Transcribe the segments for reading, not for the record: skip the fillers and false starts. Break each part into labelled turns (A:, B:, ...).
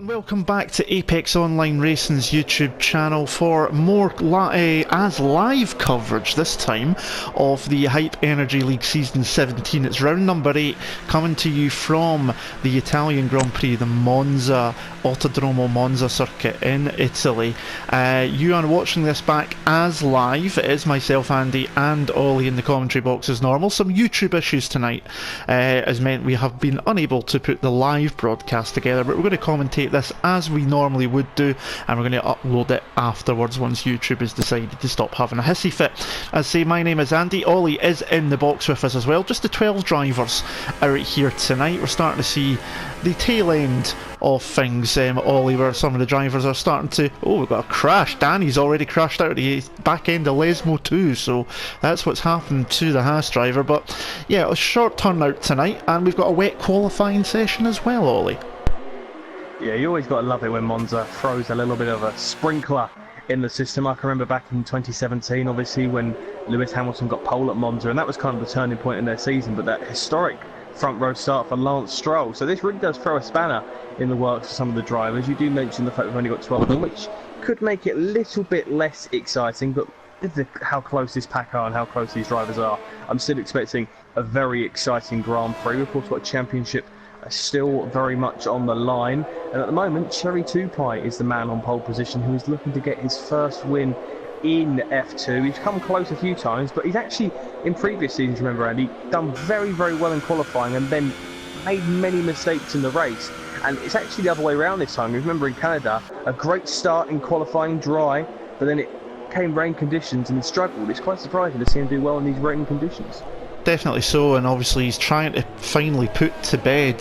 A: And welcome back to Apex Online Racing's YouTube channel for more live coverage, this time, of the Hype Energy League Season 17. It's round number 8, coming to you from the Italian Grand Prix, the Monza, Autodromo Monza circuit in Italy. You are watching this back as live. It is myself, Andy, and Ollie in the commentary box as normal. Some YouTube issues tonight has meant we have been unable to put the live broadcast together, but we're going to commentate this as we normally would do, and we're going to upload it afterwards once YouTube has decided to stop having a hissy fit. As I say, my name is Andy. Ollie is in the box with us as well. Just the 12 drivers out here tonight. We're starting to see the tail end of things, Ollie, where some of the drivers are starting to... Oh, we've got a crash. Danny's already crashed out of the back end of Lesmo too, so that's what's happened to the Haas driver. But yeah, a short turnout tonight, and we've got a wet qualifying session as well, Ollie.
B: Yeah, you always got to love it when Monza throws a little bit of a sprinkler in the system. I can remember back in 2017, obviously, when Lewis Hamilton got pole at Monza, and that was kind of the turning point in their season, but that historic front row start for Lance Stroll. So this really does throw a spanner in the works for some of the drivers. You do mention the fact we've only got 12 of them, which could make it a little bit less exciting, but with how close this pack are and how close these drivers are, I'm still expecting a very exciting Grand Prix. We've also got a championship still very much on the line, and at the moment Cherry Tupai is the man on pole position who is looking to get his first win in F2. He's come close a few times, but he's actually, in previous seasons, remember Andy, done very well in qualifying and then made many mistakes in the race. And it's actually the other way around this time. You remember in Canada, a great start in qualifying, dry, but then it came rain conditions and he struggled. It's quite surprising to see him do well in these rain conditions.
A: Definitely so, and obviously he's trying to finally put to bed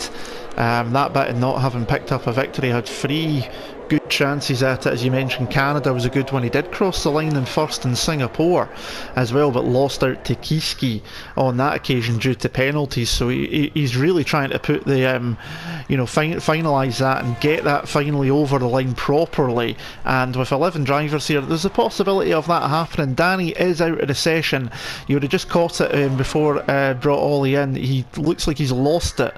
A: that bit of not having picked up a victory. Had 3 good chances at it. As you mentioned, Canada was a good one. He did cross the line in first in Singapore as well, but lost out to Kiski on that occasion due to penalties. So he's really trying to put the finalise that and get that finally over the line properly. And with 11 drivers here, there's a possibility of that happening. Danny is out of the session. You would have just caught it before brought Ollie in. He looks like he's lost it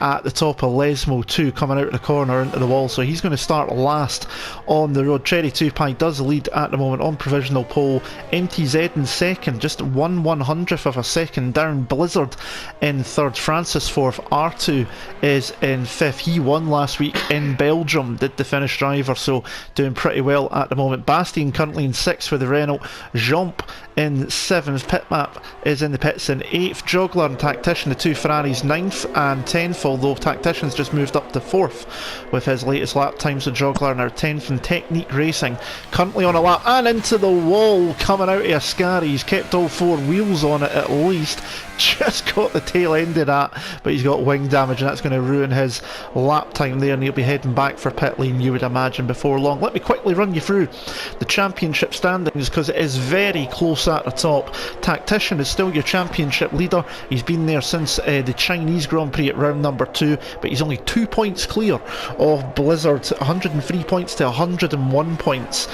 A: at the top of Lesmo 2, coming out of the corner into the wall, so he's going to start last on the road. Cherry Tupai does lead at the moment on provisional pole. MTZ in second, just 1/100th of a second down. Blizzard in third, Francis fourth, R2 is in fifth. He won last week in Belgium, did the Finnish driver, so doing pretty well at the moment. Bastien currently in sixth for the Renault. Jomp in seventh. Pitmap is in the pits in eighth. Jogler and Tactician, the two Ferraris, ninth and 10th, although Tactician's just moved up to fourth with his latest lap times. So Jogler now 10th, and Technique Racing currently on a lap and into the wall, coming out of Ascari. He's kept all 4 wheels on it at least. Just got the tail end of that, but he's got wing damage, and that's going to ruin his lap time there, and he'll be heading back for pit lane, you would imagine, before long. Let me quickly run you through the championship standings, because it is very close at the top. Tactician is still your championship leader. He's been there since the Chinese Grand Prix at round number 2, but he's only 2 points clear of Blizzard. 103 points to 101 points,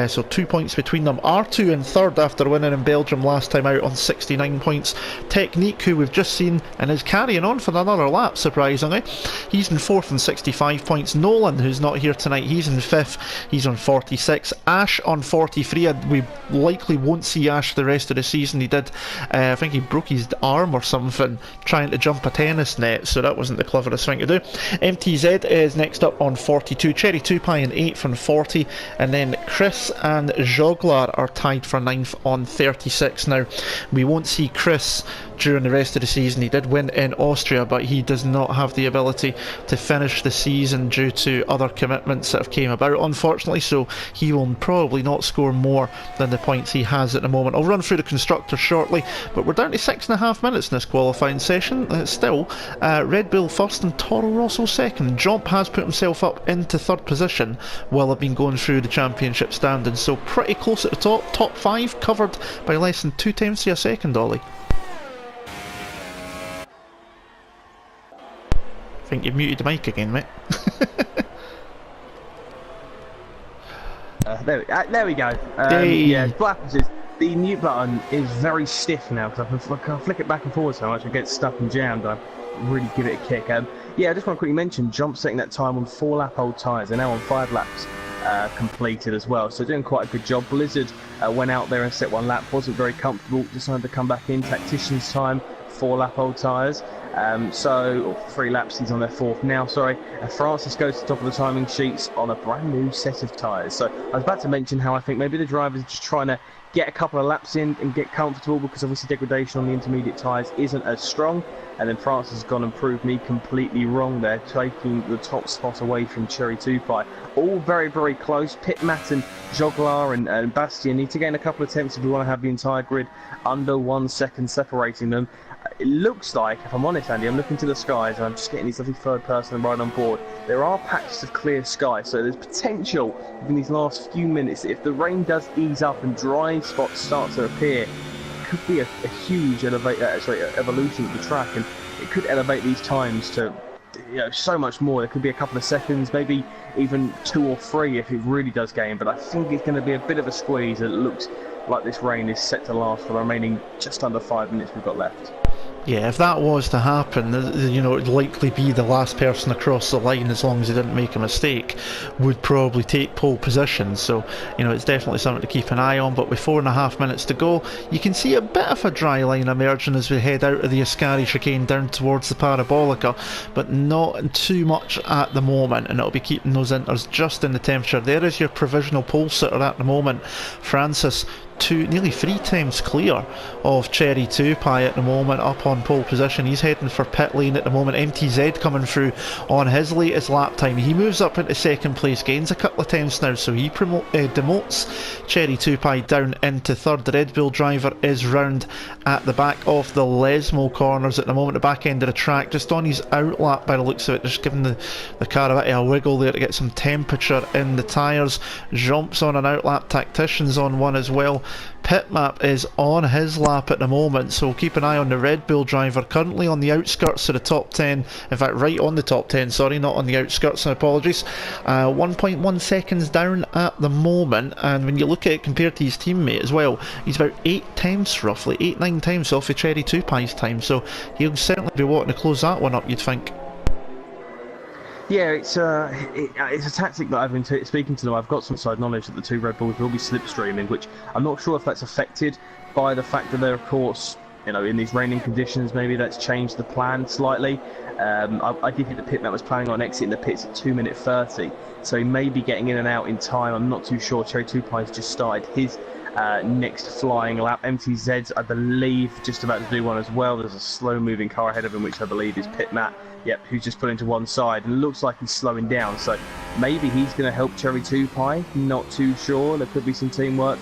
A: so 2 points between them. R2 in third after winning in Belgium last time out on 69 points. Technique, who we've just seen and is carrying on for another lap, surprisingly, he's in fourth on 65 points. Nolan, who's not here tonight, he's in fifth, he's on 46. Ash on 43, and we likely won't see Ash the rest of the season. He did, I think he broke his arm or something trying to jump a tennis net, so that wasn't the cleverest thing to do. MTZ is next up on 42. Cherry Tupai in 8th on 40, and then Chris and Joglar are tied for 9th on 36. Now, we won't see Chris during the rest of the season. He did win in Austria, but he does not have the ability to finish the season due to other commitments that have came about, unfortunately, so he will probably not score more than the points he has at the moment. I'll run through the constructors shortly, but we're down to 6.5 minutes in this qualifying session. Still, Red Bull first and Toro Rosso second. Jomp has put himself up into third position while I've been going through the championship standings, so pretty close at the top. Top 5 covered by less than 2/10 of a second, Ollie. I think you've muted the mic again, mate.
B: There we go. Yeah, what happens is the mute button is very stiff now, because I can flick it back and forward so much it gets stuck and jammed. I really give it a kick. Yeah, I just want to quickly mention Jump setting that time on 4-lap-old tyres. They're now on 5 laps completed as well, so doing quite a good job. Blizzard went out there and set 1 lap, wasn't very comfortable, decided to come back in. Tactician's time, 4-lap-old tyres. So 3 laps, he's on their 4th now, sorry. Francis goes to the top of the timing sheets on a brand new set of tyres. So I was about to mention how I think maybe the driver's just trying to get a couple of laps in and get comfortable, because obviously degradation on the intermediate tyres isn't as strong. And then Francis has gone and proved me completely wrong there, taking the top spot away from Cherry 2Pie. All very, very close. Pitmat and Joglar and Bastien need to gain a couple of attempts if we want to have the entire grid under 1 second separating them. It looks like, if I'm honest, Andy, I'm looking to the skies and I'm just getting these lovely third person right on board. There are patches of clear sky, so there's potential in these last few minutes, if the rain does ease up and dry spots start to appear, it could be a huge evolution of the track, and it could elevate these times to so much more. There could be a couple of seconds, maybe even 2 or 3 if it really does gain, but I think it's going to be a bit of a squeeze, and it looks like this rain is set to last for the remaining just under 5 minutes we've got left.
A: Yeah, if that was to happen, it would likely be the last person across the line, as long as he didn't make a mistake, would probably take pole position. So, it's definitely something to keep an eye on. But with 4.5 minutes to go, you can see a bit of a dry line emerging as we head out of the Ascari chicane down towards the Parabolica, but not too much at the moment, and it'll be keeping those inters just in the temperature. There is your provisional pole sitter at the moment, Francis. Nearly 3 times clear of Cherry 2Pie at the moment, up on pole position. He's heading for pit lane at the moment. MTZ coming through on his latest lap time. He moves up into 2nd place, gains a couple of times now, so he demotes Cherry 2Pie down into 3rd. The Red Bull driver is round at the back of the Lesmo corners at the moment, the back end of the track, just on his outlap by the looks of it, just giving the car a bit of a wiggle there to get some temperature in the tyres. Jumps on an outlap, Tactician's on one as well. Pitmap is on his lap at the moment, so keep an eye on the Red Bull driver, currently on the outskirts of the top 10, in fact right on the top 10, sorry, not on the outskirts, apologies. 1.1 seconds down at the moment, and when you look at it compared to his teammate as well, he's about 8 times, roughly 8-9 times off of Cherry 2Pie's time, so he'll certainly be wanting to close that one up, you'd think.
B: Yeah, it's a tactic that I've been speaking to them. I've got some side knowledge that the 2 Red Bulls will be slipstreaming, which I'm not sure if that's affected by the fact that they're, of course, in these raining conditions. Maybe that's changed the plan slightly. I did hear the pitman was planning on exiting the pits at 2:30, so he may be getting in and out in time. I'm not too sure. Cherry 2Pie has just started his next flying lap. MTZ's, I believe, just about to do one as well. There's a slow-moving car ahead of him, which I believe is Pitmat. Yep, who's just pulling to one side, and it looks like he's slowing down. So maybe he's going to help Cherry 2Pie. Not too sure. There could be some teamwork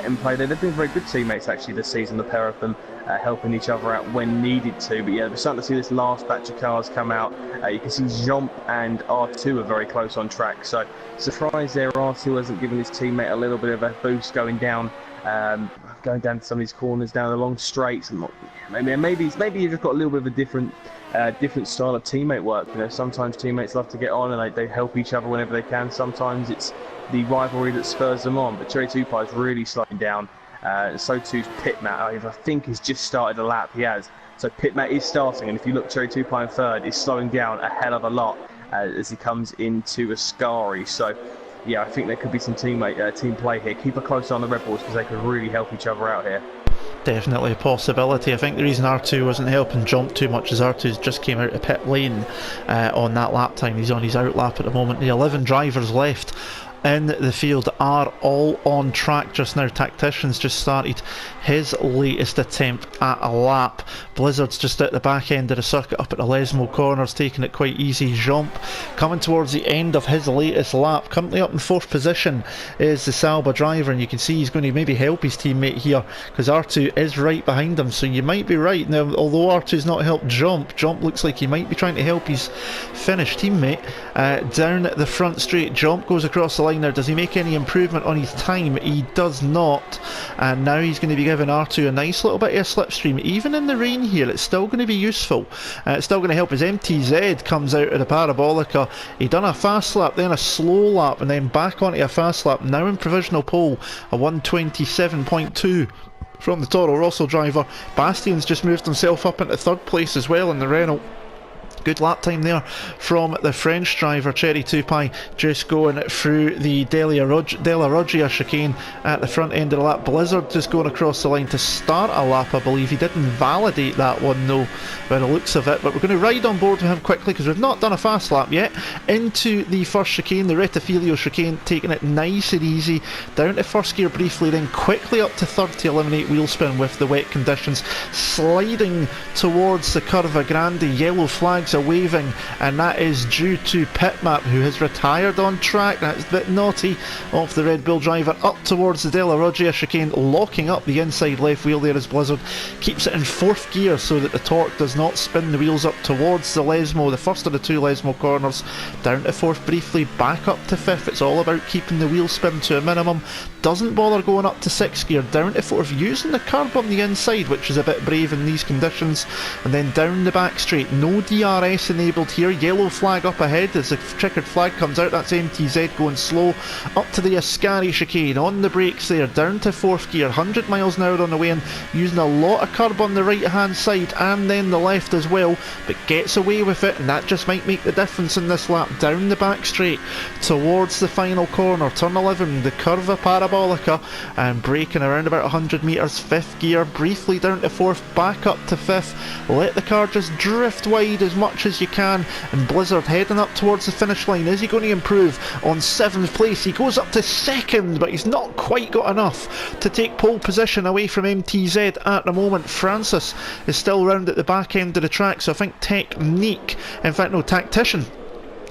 B: in play there. They've been very good teammates actually this season, the pair of them, helping each other out when needed to. But yeah, we're starting to see this last batch of cars come out. You can see Jomp and R2 are very close on track. So surprise there, R2 hasn't given his teammate a little bit of a boost going down to some of these corners, down the long straights. And maybe you've just got a little bit of a different style of teammate work. Sometimes teammates love to get on and they help each other whenever they can. Sometimes it's the rivalry that spurs them on. But Cherry 2Pie is really slowing down. So too's Pitmat. I think he's just started a lap. He has. So Pitmat is starting, and if you look, Cherry 2Pie in 3rd is slowing down a hell of a lot as he comes into Ascari. So yeah, I think there could be some team play here. Keep a close eye on the Red Bulls, because they could really help each other out here.
A: Definitely a possibility. I think the reason R2 wasn't helping Jump too much is R2's just came out of pit lane on that lap time. He's on his outlap at the moment. The 11 drivers left in the field are all on track just now. Tactician's just started his latest attempt at a lap. Blizzard's just at the back end of the circuit up at the Lesmo corners, taking it quite easy. Jump coming towards the end of his latest lap. Currently up in 4th position is the Salba driver, and you can see he's going to maybe help his teammate here, because R2 is right behind him, so you might be right. Now, although R2's not helped Jump looks like he might be trying to help his Finnish teammate down the front straight. Jump goes across the line there. Does he make any improvement on his time? He does not, and now he's going to be giving R2 a nice little bit of a slipstream. Even in the rain here, it's still going to be useful. It's still going to help as MTZ comes out of the Parabolica. He done a fast lap, then a slow lap, and then back onto a fast lap. Now in provisional pole, a 1:27.2 from the Toro Rosso driver. Bastian's just moved himself up into 3rd place as well in the Renault. Good lap time there from the French driver, Cherry Tupai, just going through the Della Roggia chicane at the front end of the lap. Blizzard just going across the line to start a lap, I believe. He didn't validate that one though, by the looks of it, but we're going to ride on board with him quickly because we've not done a fast lap yet. Into the first chicane, the Rettifilio chicane, taking it nice and easy, down to first gear briefly, then quickly up to third to eliminate wheel spin with the wet conditions, sliding towards the Curva Grande. Yellow flags are waving, and that is due to Pitmap, who has retired on track. That's a bit naughty of the Red Bull driver. Up towards the Della Roggia chicane, locking up the inside left wheel there as Blizzard keeps it in fourth gear so that the torque does not spin the wheels up towards the Lesmo, the first of the two Lesmo corners. Down to fourth briefly, back up to fifth. It's all about keeping the wheel spin to a minimum. Doesn't bother going up to sixth gear, down to fourth, using the curb on the inside, which is a bit brave in these conditions, and then down the back straight. No DRS enabled here. Yellow flag up ahead as the checkered flag comes out. That's MTZ going slow up to the Ascari chicane, on the brakes there, down to fourth gear, 100 miles an hour on the way in, using a lot of curb on the right hand side and then the left as well, but gets away with it, and that just might make the difference in this lap. Down the back straight towards the final corner, turn 11, the Curva Parabolica, and braking around about 100 metres, fifth gear, briefly down to fourth, back up to fifth. Let the car just drift wide as much as you can, and Blizzard heading up towards the finish line. Is he going to improve on seventh place? He goes up to second, but he's not quite got enough to take pole position away from MTZ at the moment. Francis is still round at the back end of the track, so I think Technique, in fact no, Tactician,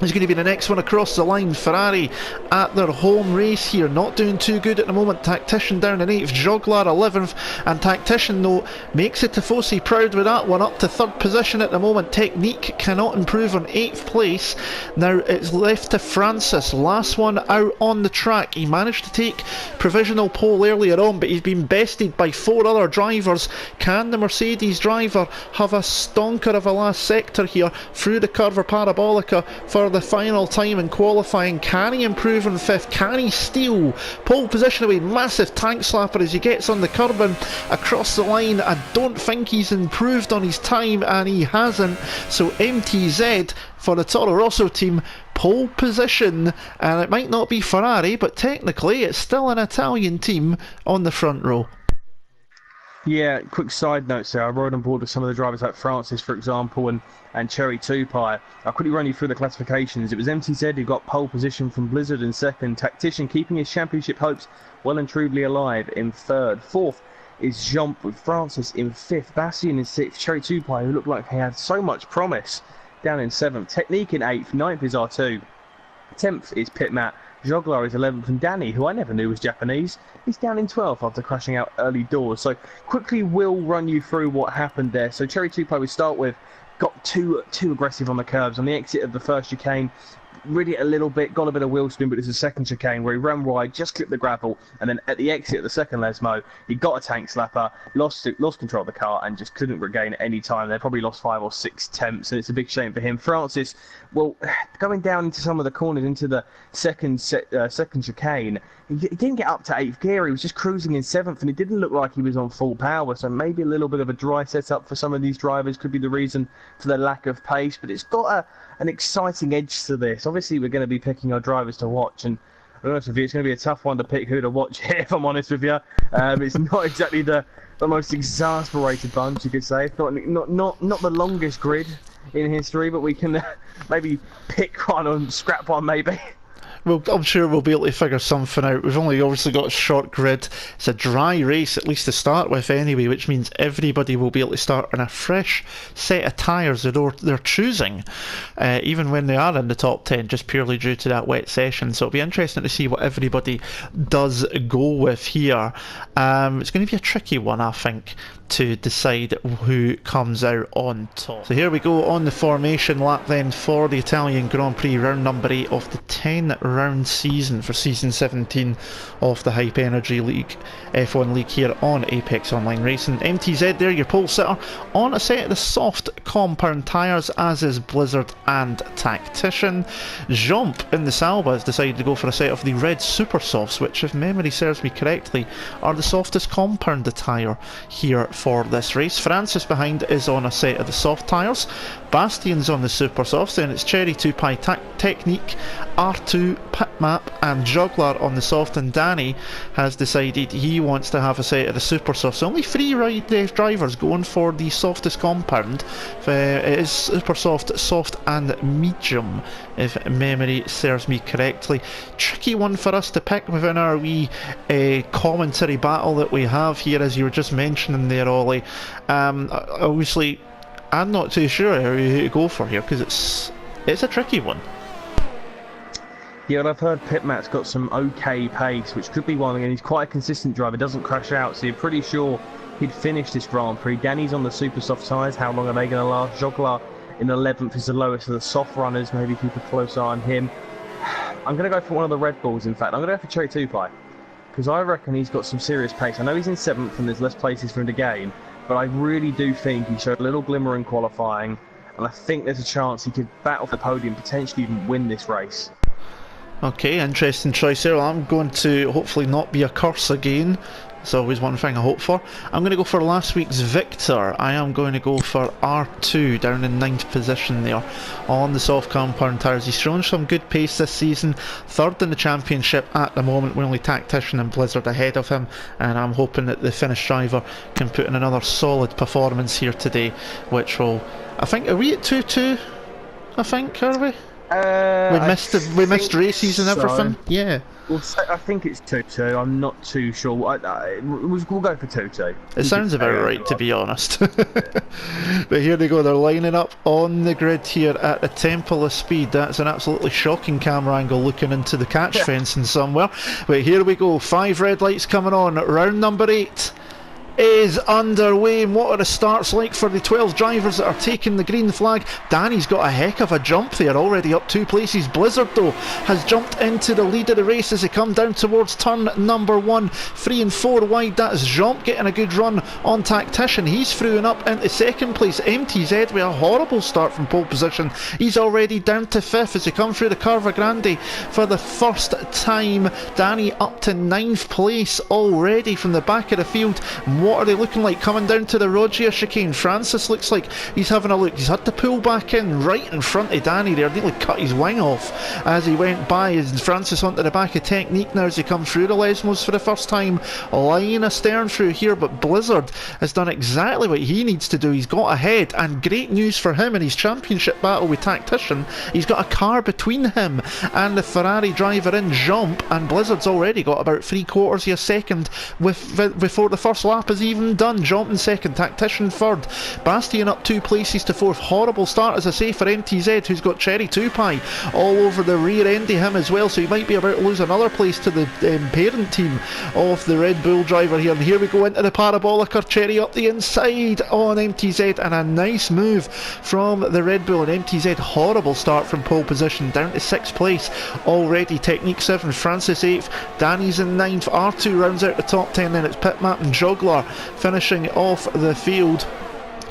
A: is going to be the next one across the line. Ferrari at their home race here, not doing too good at the moment. Tactician down in 8th, Joglar 11th, and Tactician though makes it to Tifosi proud with that one, up to third position at the moment. Technique cannot improve on 8th place. Now it's left to Francis, last one out on the track. He managed to take provisional pole earlier on, but he's been bested by 4 other drivers. Can the Mercedes driver have a stonker of a last sector here through the Curva Parabolica for the final time in qualifying? Can he improve on 5th? Can he steal pole position away? Massive tank slapper as he gets on the curb and across the line. I don't think he's improved on his time, and he hasn't. So MTZ for the Toro Rosso team, pole position, and it might not be Ferrari, but technically it's still an Italian team on the front row.
B: Yeah, quick side notes there. I rode on board with some of the drivers like Francis, for example, and Cherry Tupai. I'll quickly run you through the classifications. It was MTZ who got pole position from Blizzard in second. Tactician keeping his championship hopes well and truly alive in third. Fourth is Jump with Francis in fifth. Bastien in sixth. Cherry Tupai, who looked like he had so much promise, down in seventh. Technique in eighth. Ninth is R2. 10th is Pitmat. Joglar is 11th, and Danny, who I never knew was Japanese, is down in 12th after crashing out early doors. So quickly we'll run you through what happened there. So Cherry Tupai we start with got too aggressive on the curbs. On the exit of the first chicane, rid it a little bit, got a bit of wheel spin, but it's a second chicane where he ran wide, just clipped the gravel, and then at the exit of the second Lesmo, he got a tank slapper, lost control of the car, and just couldn't regain any time. They probably lost 5 or 6 tenths, and it's a big shame for him. Francis, well, going down into some of the corners, into the second chicane, he didn't get up to 8th gear. He was just cruising in 7th, and it didn't look like he was on full power, so maybe a little bit of a dry setup for some of these drivers could be the reason for their lack of pace, but it's got an exciting edge to this. Obviously, we're going to be picking our drivers to watch, and I don't know if it's going to be a tough one to pick who to watch here, if I'm honest with you. It's not exactly the most exasperated bunch, you could say. It's not the longest grid in history, but we can maybe pick one or scrap one, maybe.
A: Well, I'm sure we'll be able to figure something out. We've only obviously got a short grid. It's a dry race, at least to start with anyway, which means everybody will be able to start on a fresh set of tyres that they're choosing, even when they are in the top 10, just purely due to that wet session. So it'll be interesting to see what everybody does go with here. It's going to be a tricky one, I think, to decide who comes out on top. So here we go on the formation lap then for the Italian Grand Prix, round number 8 of the 10 round season for season 17 of the Hype Energy League F1 League here on Apex Online Racing. MTZ there, your pole sitter, on a set of the soft compound tyres, as is Blizzard and Tactician. Jump in the Salba has decided to go for a set of the red super softs, which, if memory serves me correctly, are the softest compound tyre here for this race. Francis behind is on a set of the soft tyres. Bastian's on the super softs, then it's Cherry 2-Pi Technique, R2, Pit Map and Juggler on the soft, and Danny has decided he wants to have a set of the super softs. Only 3 drivers going for the softest compound. It is super soft, soft and medium, if memory serves me correctly. Tricky one for us to pick within our wee commentary battle that we have here, as you were just mentioning there, Ollie. Obviously, I'm not too sure who to go for here, because it's a tricky one.
B: Yeah, well, I've heard Pitmat's got some okay pace, which could be one, and he's quite a consistent driver, doesn't crash out, so you're pretty sure he'd finish this Grand Prix. Danny's on the super soft tyres, how long are they going to last? Joglar in 11th is the lowest of the soft runners, maybe keep a close eye on him. I'm going to go for one of the Red Bulls, in fact. I'm going to go for Cherry 2-Pi, because I reckon he's got some serious pace. I know he's in 7th and there's less places for him to gain, but I really do think he showed a little glimmer in qualifying, and I think there's a chance he could battle for the podium, potentially even win this race.
A: Okay, interesting choice there. Well, I'm going to hopefully not be a curse again. It's always one thing I hope for. I'm going to go for last week's victor. I am going to go for R2 down in 9th position there on the soft compound tyres. He's shown some good pace this season. 3rd in the championship at the moment, with only Tactician and Blizzard ahead of him. And I'm hoping that the Finnish driver can put in another solid performance here today, which will... I think, are we at 2-2? I think, are we? We missed races and everything. Yeah.
B: Well, I think it's 2-2. I'm not too sure. We'll go for 2-2.
A: It sounds about right, to be honest. But here they go. They're lining up on the grid here at the Temple of Speed. That's an absolutely shocking camera angle, looking into the catch fencing somewhere. But here we go. 5 red lights coming on. Round number 8 is underway, and what are the starts like for the 12 drivers that are taking the green flag? Danny's got a heck of a jump there, already up 2 places. Blizzard though has jumped into the lead of the race as they come down towards turn number 1. 3 and 4 wide, that is Jump getting a good run on Tactician. He's through up into 2nd place. MTZ with a horrible start from pole position, he's already down to 5th as they come through the Curva Grande for the first time. Danny up to 9th place already from the back of the field. What are they looking like coming down to the Rogia chicane? Francis looks like he's having a look. He's had to pull back in right in front of Danny there, nearly cut his wing off as he went by. As Francis onto the back of Technique now as they come through the Lesmos for the first time. Line astern through here, but Blizzard has done exactly what he needs to do. He's got ahead, and great news for him in his championship battle with Tactician. He's got a car between him and the Ferrari driver in Jump, and Blizzard's already got about 3/4 of a second before the first lap is even done. Jump in 2nd, Tactician 3rd, Bastian up 2 places to 4th. Horrible start, as I say, for MTZ, who's got Cherry 2-Pi all over the rear end of him as well, so he might be about to lose another place to the parent team of the Red Bull driver here. And here we go into the Parabolica. Cherry up the inside on MTZ, and a nice move from the Red Bull. And MTZ, horrible start from pole position, down to 6th place already. Technique 7th, Francis 8th, Danny's in 9th, R2 rounds out the top 10, then it's Pit Map and Juggler finishing off the field.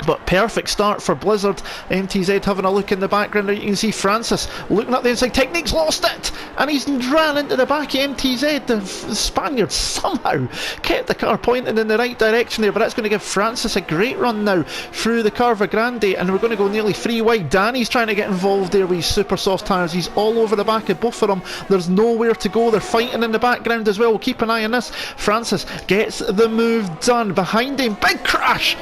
A: But perfect start for Blizzard. MTZ having a look in the background there. You can see Francis looking up the inside. Technique's lost it, and he's ran into the back of MTZ. The Spaniard somehow kept the car pointing in the right direction there, but that's going to give Francis a great run now through the Curva Grande, and we're going to go nearly 3 wide. Danny's trying to get involved there with his super soft tyres. He's all over the back of both of them. There's nowhere to go. They're fighting in the background as well. We'll keep an eye on this. Francis gets the move done. Behind him, big crash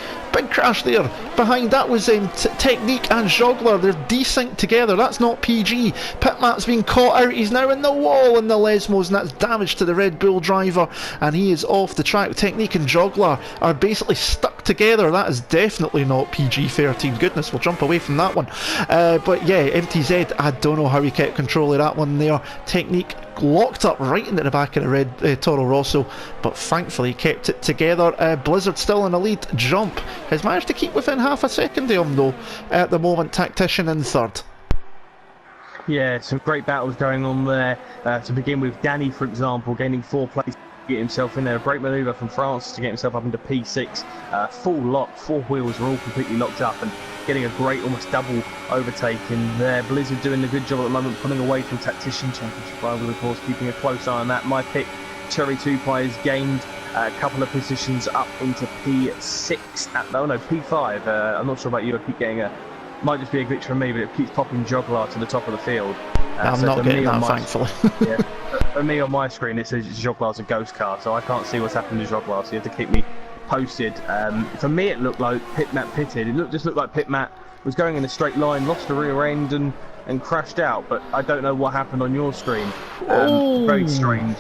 A: there. Behind that was Technique and Juggler. They're desynced together. That's not PG. Pitmat's been caught out. He's now in the wall in the Lesmos, and that's damage to the Red Bull driver, and he is off the track. Technique and Juggler are basically stuck together. That is definitely not PG-13. Goodness, we'll jump away from that one. But yeah, MTZ, I don't know how he kept control of that one there. Technique locked up right into the back of the red Toro Rosso, but thankfully kept it together. Blizzard still in the lead. Jump has managed to keep within half a second of him though at the moment. Tactician in 3rd.
B: Yeah, some great battles going on there. To begin with, Danny, for example, gaining 4 places to get himself in there. A great manoeuvre from France to get himself up into P6. Full lock, 4 wheels were all completely locked up, and getting a great, almost double overtaking there. Blizzard doing a good job at the moment, pulling away from Tactician. Championship rival, of course, keeping a close eye on that. My pick, Cherry 2-Pi, has gained A couple of positions up into P6 P5. I'm not sure about you. I keep getting might just be a glitch from me, but it keeps popping Joglar to the top of the field.
A: I'm not getting that, thankfully.
B: Yeah, for me on my screen it says Joglar's a ghost car, so I can't see what's happened to Joglar, so you have to keep me posted. For me it looked like Pitmat pitted. It just looked like Pitmat was going in a straight line, lost the rear end and crashed out, but I don't know what happened on your screen. Very strange.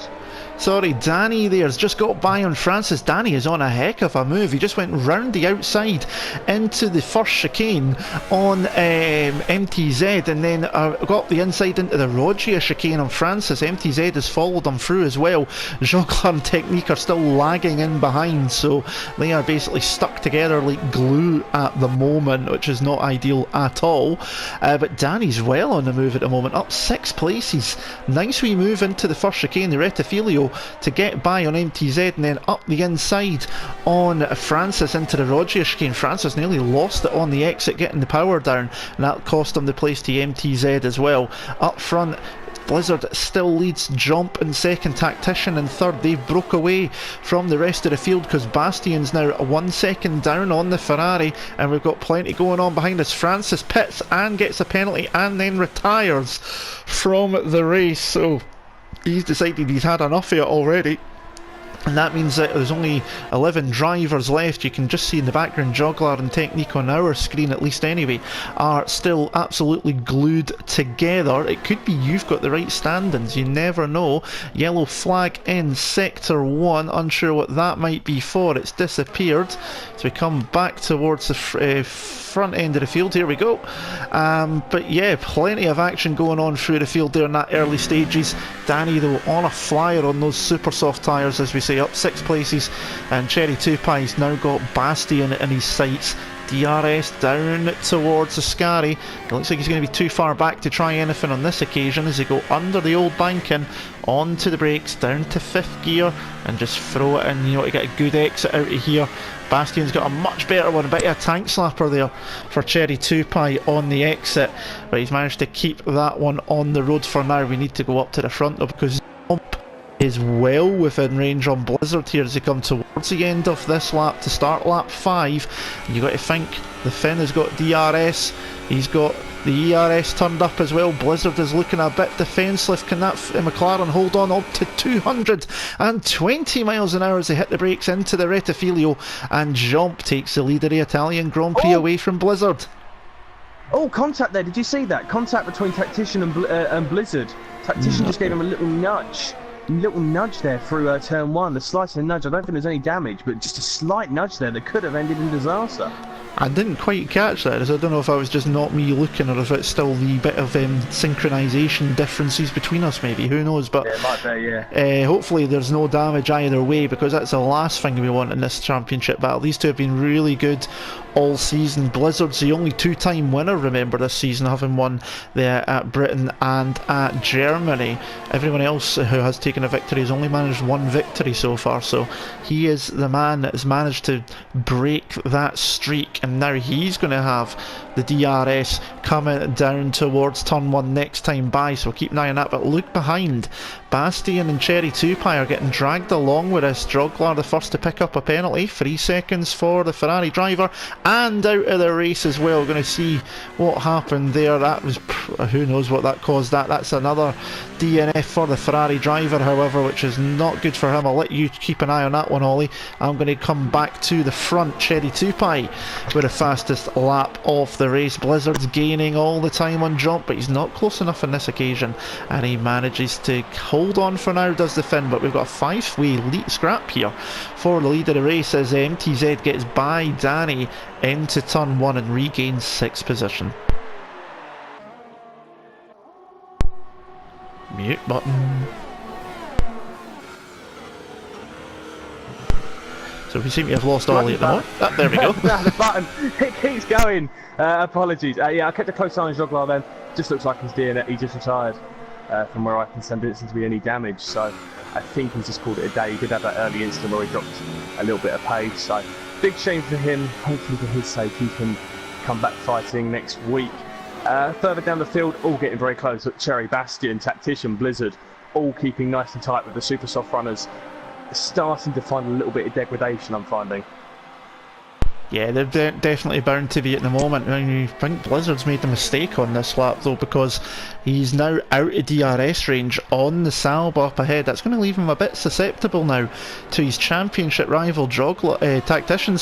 A: Sorry, Danny there's just got by on Francis. Danny is on a heck of a move. He just went round the outside into the first chicane on MTZ, and then got the inside into the Rogia chicane on Francis. MTZ has followed him through as well. Joglar and Technique are still lagging in behind, so they are basically stuck together like glue at the moment, which is not ideal at all. But Danny's well on the move at the moment, up 6 places. Nice wee move into the first chicane, the Retifilio, to get by on MTZ, and then up the inside on Francis into the Rogia chicane. Francis nearly lost it on the exit getting the power down, and that cost him the place to MTZ as well. Up front, Blizzard still leads Jump in second, Tactician in third. They've broke away from the rest of the field because Bastion's now 1 second down on the Ferrari, and we've got plenty going on behind us. Francis pits and gets a penalty and then retires from the race, so he's decided he's had enough of it already. And that means that there's only 11 drivers left. You can just see in the background Joglar and Technique on our screen, at least anyway, are still absolutely glued together. It could be you've got the right standings, you never know. Yellow flag in sector 1, unsure what that might be for. It's disappeared. So we come back towards the front end of the field. Here we go. But yeah, plenty of action going on through the field there in that early stages. Danny though on a flyer on those super soft tyres, as we say, up 6 places, and Cherry 2 Pie's now got Bastion in his sights. DRS down towards the Scary. It looks like he's going to be too far back to try anything on this occasion as they go under the old banking, onto the brakes, down to 5th gear, and just throw it in, you know, to get a good exit out of here. Bastion's got a much better one, a bit of a tank slapper there for Cherry 2 Pie on the exit, but he's managed to keep that one on the road for now. We need to go up to the front though, because Jump is well within range on Blizzard here as they come towards the end of this lap to start lap 5. And you've got to think the Finn has got DRS, he's got the ERS turned up as well. Blizzard is looking a bit defensive. Can that McLaren hold on up to 220 miles an hour as they hit the brakes into the Retifilio, and Jump takes the lead of the Italian Grand Prix away from Blizzard.
B: Oh, contact there, did you see that? Contact between Tactician and Blizzard. Tactician just gave him a little nudge there through turn 1, the slight nudge. I don't think there's any damage, but just a slight nudge there that could have ended in disaster.
A: I didn't quite catch that, as I don't know if I was just not me looking or if it's still the bit of synchronisation differences between us maybe, who knows, but
B: yeah, it might be, yeah.
A: Hopefully there's no damage either way, because that's the last thing we want in this championship battle. These two have been really good all season. Blizzard's the only 2-time winner, remember, this season, having won there at Britain and at Germany. Everyone else who has taken a victory has only managed 1 victory so far, so he is the man that has managed to break that streak, and now he's going to have the DRS coming down towards turn 1 next time by, so keep an eye on that. But look behind, Bastion and Cherry 2 Pie are getting dragged along with this. Joglar the first to pick up a penalty, 3 seconds for the Ferrari driver, and out of the race as well. We're going to see what happened there. That was, who knows what that caused. That's another DNF for the Ferrari driver, however, which is not good for him. I'll let you keep an eye on that one, Ollie. I'm going to come back to the front. Cherry 2 Pie with the fastest lap of the race. Blizzard's gaining all the time on Jump, but he's not close enough on this occasion, and he manages to hold on for now, does the Finn. But we've got a 5-way lead scrap here for the lead of the race as MTZ gets by Danny into turn 1 and regains 6th position. Mute button. So we seem to have lost Ollie at the moment. There we go.
B: The button, it keeps going. Apologies. Yeah, I kept a close eye on Joglar then. Just looks like he's DNF. He just retired from where I can send. Didn't seem to be any damage, so I think he's just called it a day. He did have that early incident where he dropped a little bit of pace, so big shame for him. Hopefully for his sake he can come back fighting next week. Further down the field, all getting very close. Cherry, Bastion, Tactician, Blizzard, all keeping nice and tight with the super soft runners starting to find a little bit of degradation, I'm finding.
A: Yeah, they're definitely bound to be at the moment. I think Blizzard's made a mistake on this lap though, because he's now out of DRS range on the Salb up ahead. That's going to leave him a bit susceptible now to his championship rival Tactician,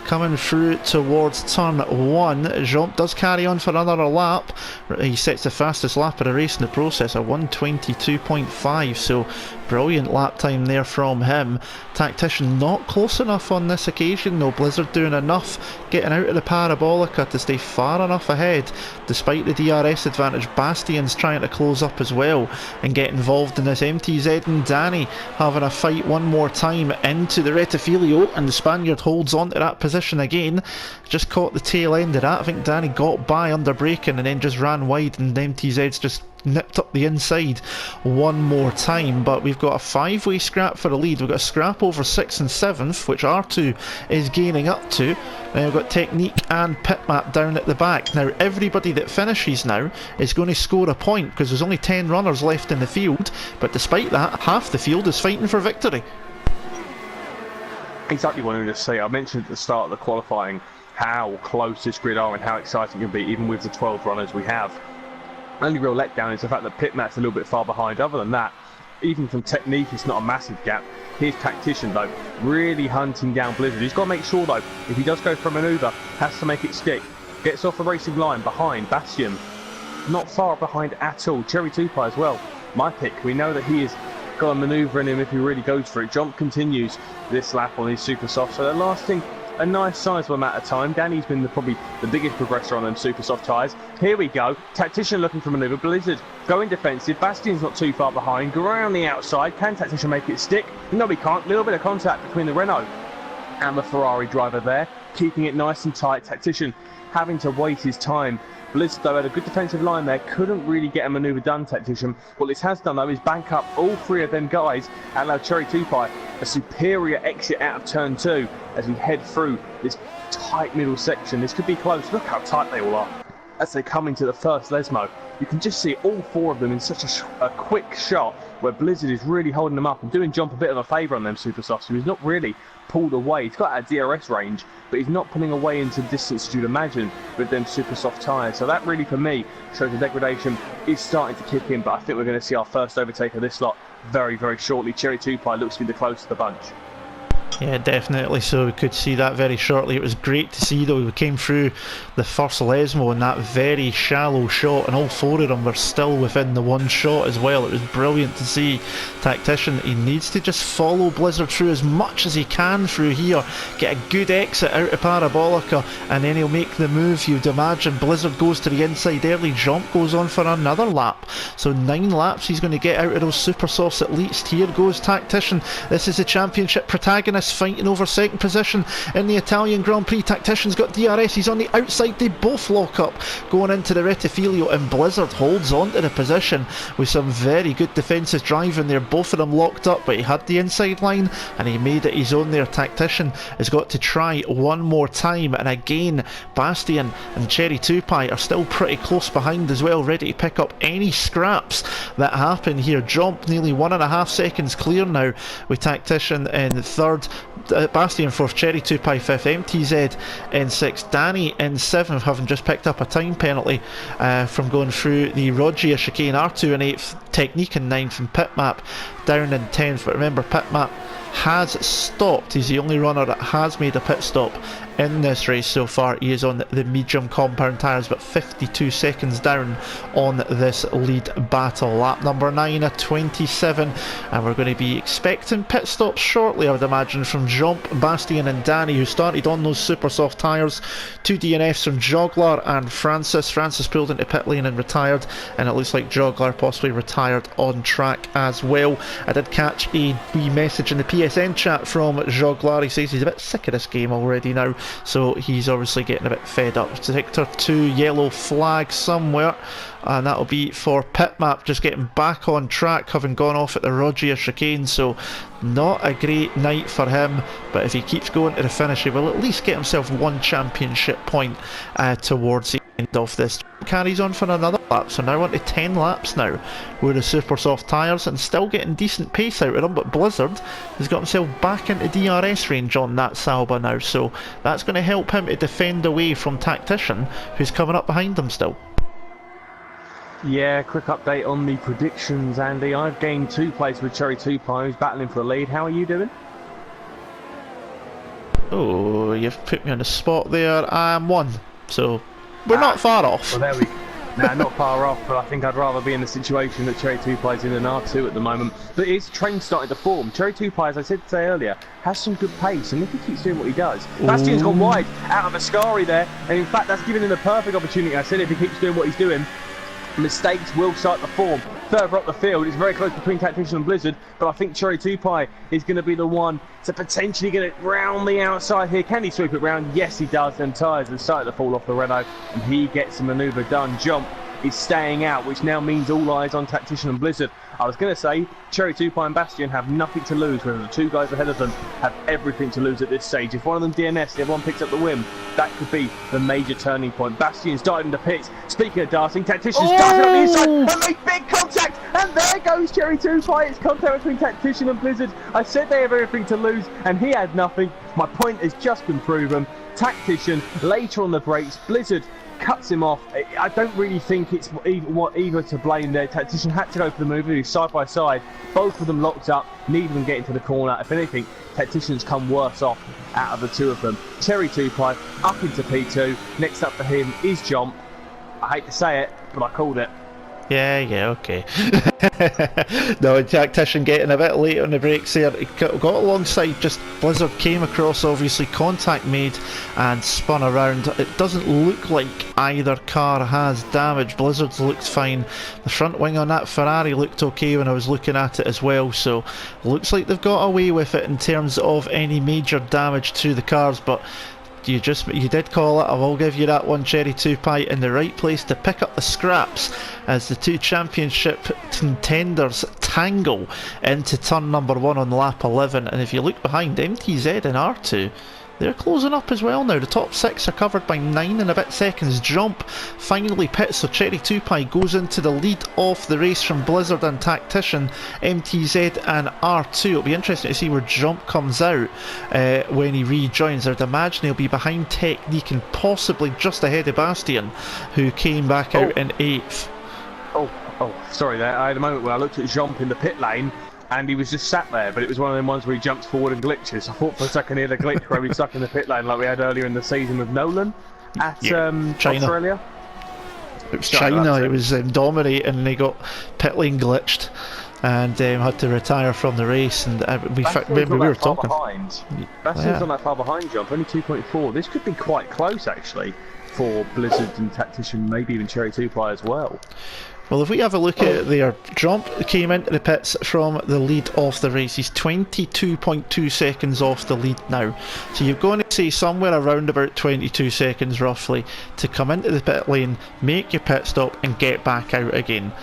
A: coming through towards turn 1. Jump does carry on for another lap. He sets the fastest lap of the race in the process, a 1:22.5, so brilliant lap time there from him. Tactician not close enough on this occasion though. Blizzard doing enough getting out of the Parabolica to stay far enough ahead despite the DRS advantage. Bastion's trying to close up as well and get involved in this. MTZ and Danny having a fight one more time into the Retifilio, and the Spaniard holds on to that position again. Just caught the tail end of that. I think Danny got by under braking and then just ran wide, and MTZ's just nipped up the inside one more time. But we've got a 5-way scrap for the lead. We've got a scrap over 6th and 7th, which R2 is gaining up to. Then we've got Technique and Pitmap down at the back. Now everybody that finishes now is going to score a point, because there's only 10 runners left in the field, but despite that, half the field is fighting for victory.
B: Exactly what I wanted to say. I mentioned at the start of the qualifying how close this grid are and how exciting it can be, even with the 12 runners we have. Only real letdown is the fact that Pitmap's a little bit far behind. Other than that, even from Technique, it's not a massive gap. Here's Tactician though, really hunting down Blizzard. He's got to make sure though, if he does go for a manoeuvre, has to make it stick. Gets off the racing line behind Bastion. Not far behind at all. Cherry Tupai as well. My pick, we know that he has got a manoeuvre in him if he really goes for it. Jump continues this lap on his super soft, so they're lasting a nice sizable amount of time. Danny's been probably the biggest progressor on them super soft tyres. Here we go. Tactician looking for manoeuvre. Blizzard going defensive. Bastion's not too far behind. Go around the outside. Can Tactician make it stick? No, he can't. Little bit of contact between the Renault and the Ferrari driver there, keeping it nice and tight. Tactician having to wait his time. Blizzard though had a good defensive line there, couldn't really get a manoeuvre done. Tactician, what this has done though is bank up all three of them guys and allow Cherry Tupai a superior exit out of turn 2 as we head through this tight middle section. This could be close. Look how tight they all are as they come into the first Lesmo. You can just see all 4 of them in such a quick shot, where Blizzard is really holding them up and doing Jump a bit of a favour on them super softs, who is not really pulled away. He's got that DRS range, but he's not pulling away into distance as you'd imagine with them super soft tyres. So that really for me shows the degradation is starting to kick in, but I think we're going to see our first overtake of this lot very, very shortly. Cherry Tupai looks to be the closest of the bunch.
A: Yeah, definitely. So we could see that very shortly. It was great to see though. We came through the first Lesmo in that very shallow shot, and all 4 of them were still within the one shot as well. It was brilliant to see. Tactician, he needs to just follow Blizzard through as much as he can through here, get a good exit out of Parabolica, and then he'll make the move. You'd imagine Blizzard goes to the inside early. Jump goes on for another lap, so 9 laps he's going to get out of those super softs at least. Here goes Tactician. This is the championship protagonist fighting over 2nd position in the Italian Grand Prix. Tactician's got DRS, he's on the outside. They both lock up going into the Retifilio, and Blizzard holds on to the position with some very good defensive driving there. Both of them locked up, but he had the inside line and he made it his own there. Tactician has got to try one more time, and again Bastion and Cherry Tupai are still pretty close behind as well, ready to pick up any scraps that happen here. Jump nearly 1.5 seconds clear now with Tactician in 3rd, Bastion 4th, Cherry Tupai 5th, MTZ in 6th, Danny in 7th, having just picked up a time penalty from going through the Roggia chicane. R2 in 8th, Technique in 9th, and Pitmap down in 10th. But remember, Pitmap has stopped. He's the only runner that has made a pit stop in this race so far. He is on the medium compound tyres, but 52 seconds down on this lead battle. Lap number 9 at 27, and we're going to be expecting pit stops shortly, I would imagine, from Jump, Bastion and Danny, who started on those super soft tyres. 2 DNFs from Joglar and Francis. Francis pulled into pit lane and retired, and it looks like Joglar possibly retired on track as well. I did catch a wee message in the PSN chat from Joglar. He says he's a bit sick of this game already now, so he's obviously getting a bit fed up. Sector 2 yellow flag somewhere, and that'll be for Pitmap, just getting back on track, having gone off at the Roggia chicane. So not a great night for him, but if he keeps going to the finish, he will at least get himself 1 championship point towards it. end of this. Carries on for another lap, so now on to 10 laps now with the super soft tyres and still getting decent pace out of them, but Blizzard has got himself back into DRS range on that Sauber now, so that's going to help him to defend away from Tactician, who's coming up behind him still.
B: Yeah, quick update on the predictions, Andy. I've gained 2 places with Cherry 2 Pie, who's battling for the lead. How are you doing?
A: Oh, you've put me on the spot there. I am 1, so we're not far off.
B: Well, there we go. Nah, not far off, but I think I'd rather be in the situation that Cherry 2 Pie's in than R2 at the moment. But his train starting to form. Cherry 2 Pie, as I said earlier, has some good pace, and if he keeps doing what he does. Bastian's gone wide out of Ascari there, and in fact, that's giving him the perfect opportunity. I said if he keeps doing what he's doing, mistakes will start to form further up the field. It's very close between Tactician and Blizzard, but I think Cherry 2 Pie is going to be the one to potentially get it round the outside here. Can he sweep it round? Yes, he does. And tyres are starting to fall off the Renault, and he gets the manoeuvre done. Jump is staying out, which now means all eyes on Tactician and Blizzard. I was going to say Cherry 2 Pie and Bastian have nothing to lose, whereas the 2 guys ahead of them have everything to lose at this stage. If one of them DNS, the other one picks up the win, that could be the major turning point. Bastian's darting into pits. Speaking of darting, Tactician's darting on the inside and make big contact, and there goes Cherry 2 Pie. It's contact between Tactician and Blizzard. I said they have everything to lose, and he had nothing. My point has just been proven. Tactician later on the brakes, Blizzard cuts him off. I don't really think it's either to blame there. Tactician had to go for the move, side by side. Both of them locked up, neither of them getting to the corner. If anything, Tactician's come worse off out of the 2 of them. Cherry 2 Pie up into P2. Next up for him is Jump. I hate to say it, but I called it.
A: Yeah, okay. No, Tactician getting a bit late on the brakes there. He got alongside, just Blizzard came across, obviously contact made and spun around. It doesn't look like either car has damage. Blizzard's looked fine. The front wing on that Ferrari looked okay when I was looking at it as well, so looks like they've got away with it in terms of any major damage to the cars, but you did call it. I will give you that one, Cherry 2 Pie, in the right place to pick up the scraps as the 2 championship contenders tangle into turn number 1 on lap 11. And if you look behind, MTZ and R2, they're closing up as well now. The top 6 are covered by 9 and a bit seconds. Jump finally pits, so Cherry 2 Pie goes into the lead of the race from Blizzard and Tactician, MTZ and R2. It'll be interesting to see where Jump comes out when he rejoins. I'd imagine he'll be behind Technique and possibly just ahead of Bastian, who came back out in 8th.
B: Sorry there. I had a moment where I looked at Jump in the pit lane and he was just sat there, but it was one of them ones where he jumps forward and glitches. I thought for a second he had a glitch where he was stuck in the pit lane like we had earlier in the season with Nolan at
A: China.
B: Australia.
A: It was China, it was dominating and they got pit lane glitched and had to retire from the race, and we were talking.
B: Bastian's not that far behind Jump, only 2.4. This could be quite close actually for Blizzard and Tactician, maybe even Cherry 2 Pie as well.
A: Well, if we have a look at their Jump, came into the pits from the lead of the race. He's 22.2 seconds off the lead now. So you're going to see somewhere around about 22 seconds roughly to come into the pit lane, make your pit stop and get back out again.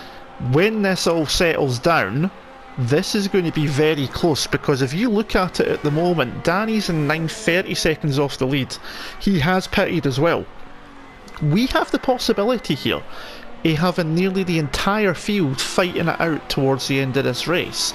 A: When this all settles down, this is going to be very close, because if you look at it at the moment, Danny's in 9:30 seconds off the lead. He has pitted as well. We have the possibility here of having nearly the entire field fighting it out towards the end of this race,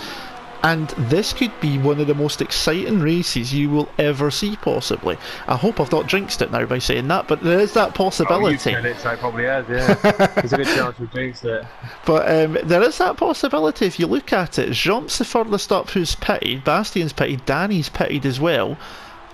A: and this could be one of the most exciting races you will ever see, possibly. I hope I've not jinxed it now by saying that, but there is that possibility.
B: Oh, you said it, so it probably has, yeah. There's a good chance we've jinxed it.
A: But there is that possibility if you look at it. Jump's the furthest up who's pitted, Bastian's pitted, Danny's pitted as well.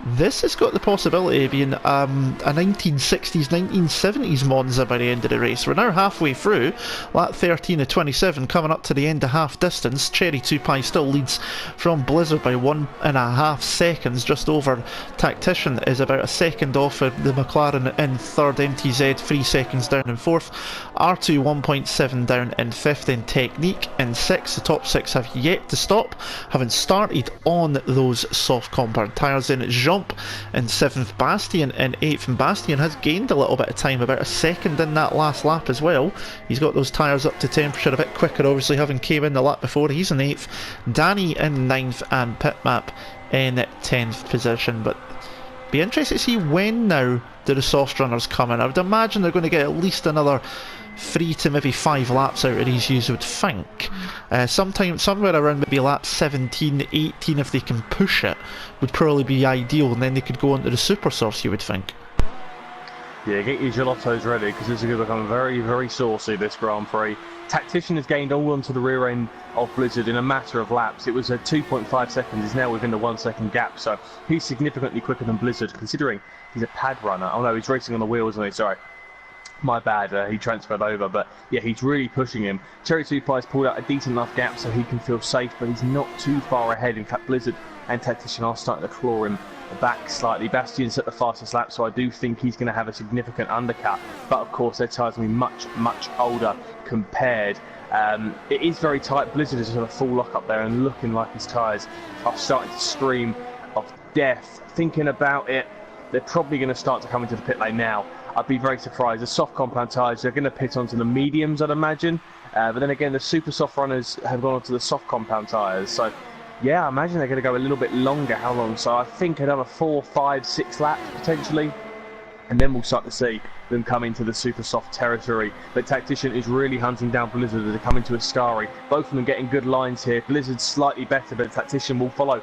A: This has got the possibility of being a 1960s, 1970s Monza by the end of the race. We're now halfway through, lap 13 of 27, coming up to the end of half distance. Cherry 2 Pie still leads from Blizzard by 1.5 seconds, just over. Tactician is about a second off of the McLaren in third, MTZ 3 seconds down in fourth, R2 1.7 down in fifth, and Technique in sixth. The top 6 have yet to stop, having started on those soft compound tyres. In Jump in 7th, Bastian in 8th, and Bastian has gained a little bit of time, about a second in that last lap as well. He's got those tyres up to temperature a bit quicker, obviously having came in the lap before. He's in 8th, Danny in 9th, and Pitmap in 10th position. But Be interested to see when now do the soft runners come in. I would imagine they're going to get at least another 3 to maybe 5 laps out of these, you would think. Somewhere around maybe lap 17, 18, if they can push it, would probably be ideal, and then they could go on to the super softs, you would think.
B: Yeah, get your gelatos ready, because this is going to become very, very saucy, this Grand Prix. Tactician has gained all onto the rear end of Blizzard in a matter of laps. It was a 2.5 seconds, he's now within the 1 second gap, so he's significantly quicker than Blizzard, considering he's a pad runner. Oh no, he's racing on the wheels, isn't he? Sorry. My bad, he transferred over, but yeah, he's really pushing him. Cherry 2 Pie's pulled out a decent enough gap so he can feel safe, but he's not too far ahead. In fact, Blizzard and Tactician are starting to claw him back slightly. Bastion's at the fastest lap, so I do think he's going to have a significant undercut, but of course their tyres will be much, much older compared. It is very tight. Blizzard is sort of full lock up there and looking like his tyres are starting to scream of death. Thinking about it, they're probably going to start to come into the pit lane now. I'd be very surprised. The soft compound tyres, they're going to pit onto the mediums, I'd imagine. But then again, the super soft runners have gone onto the soft compound tyres. So, yeah, I imagine they're going to go a little bit longer. How long? So I think another 4, 5, 6 laps, potentially. And then we'll start to see them come into the super soft territory. But Tactician is really hunting down Blizzard as they come into Ascari. Both of them getting good lines here. Blizzard's slightly better, but Tactician will follow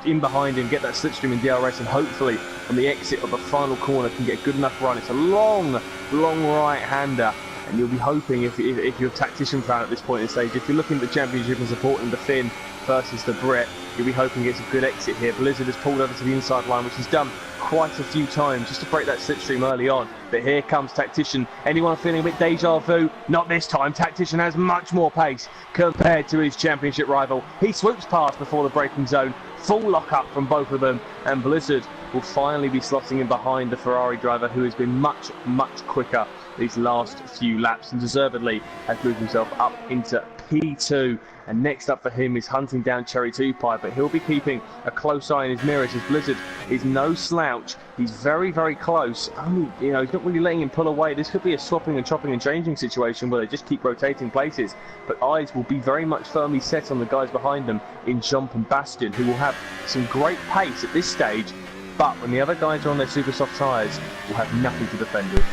B: in behind him, get that slipstream in DRS, and hopefully on the exit of the final corner can get a good enough run. It's a long, long right-hander. And you'll be hoping, if you're a Tactician fan at this point in the stage, if you're looking at the championship and supporting the Finn versus the Brit, you'll be hoping it's a good exit here. Blizzard has pulled over to the inside line, which he's done quite a few times just to break that slipstream early on. But here comes Tactician. Anyone feeling a bit deja vu? Not this time. Tactician has much more pace compared to his championship rival. He swoops past before the braking zone. Full lock up from both of them, and Blizzard will finally be slotting in behind the Ferrari driver, who has been much, much quicker these last few laps, and deservedly has moved himself up into P2. And next up for him is hunting down Cherry 2 Pie, but he'll be keeping a close eye on his mirrors, as Blizzard is no slouch. He's very, very close. Only, he's not really letting him pull away. This could be a swapping and chopping and changing situation where they just keep rotating places. But eyes will be very much firmly set on the guys behind them in Jump and Bastion, who will have some great pace at this stage. But when the other guys are on their super soft tyres, will have nothing to defend with.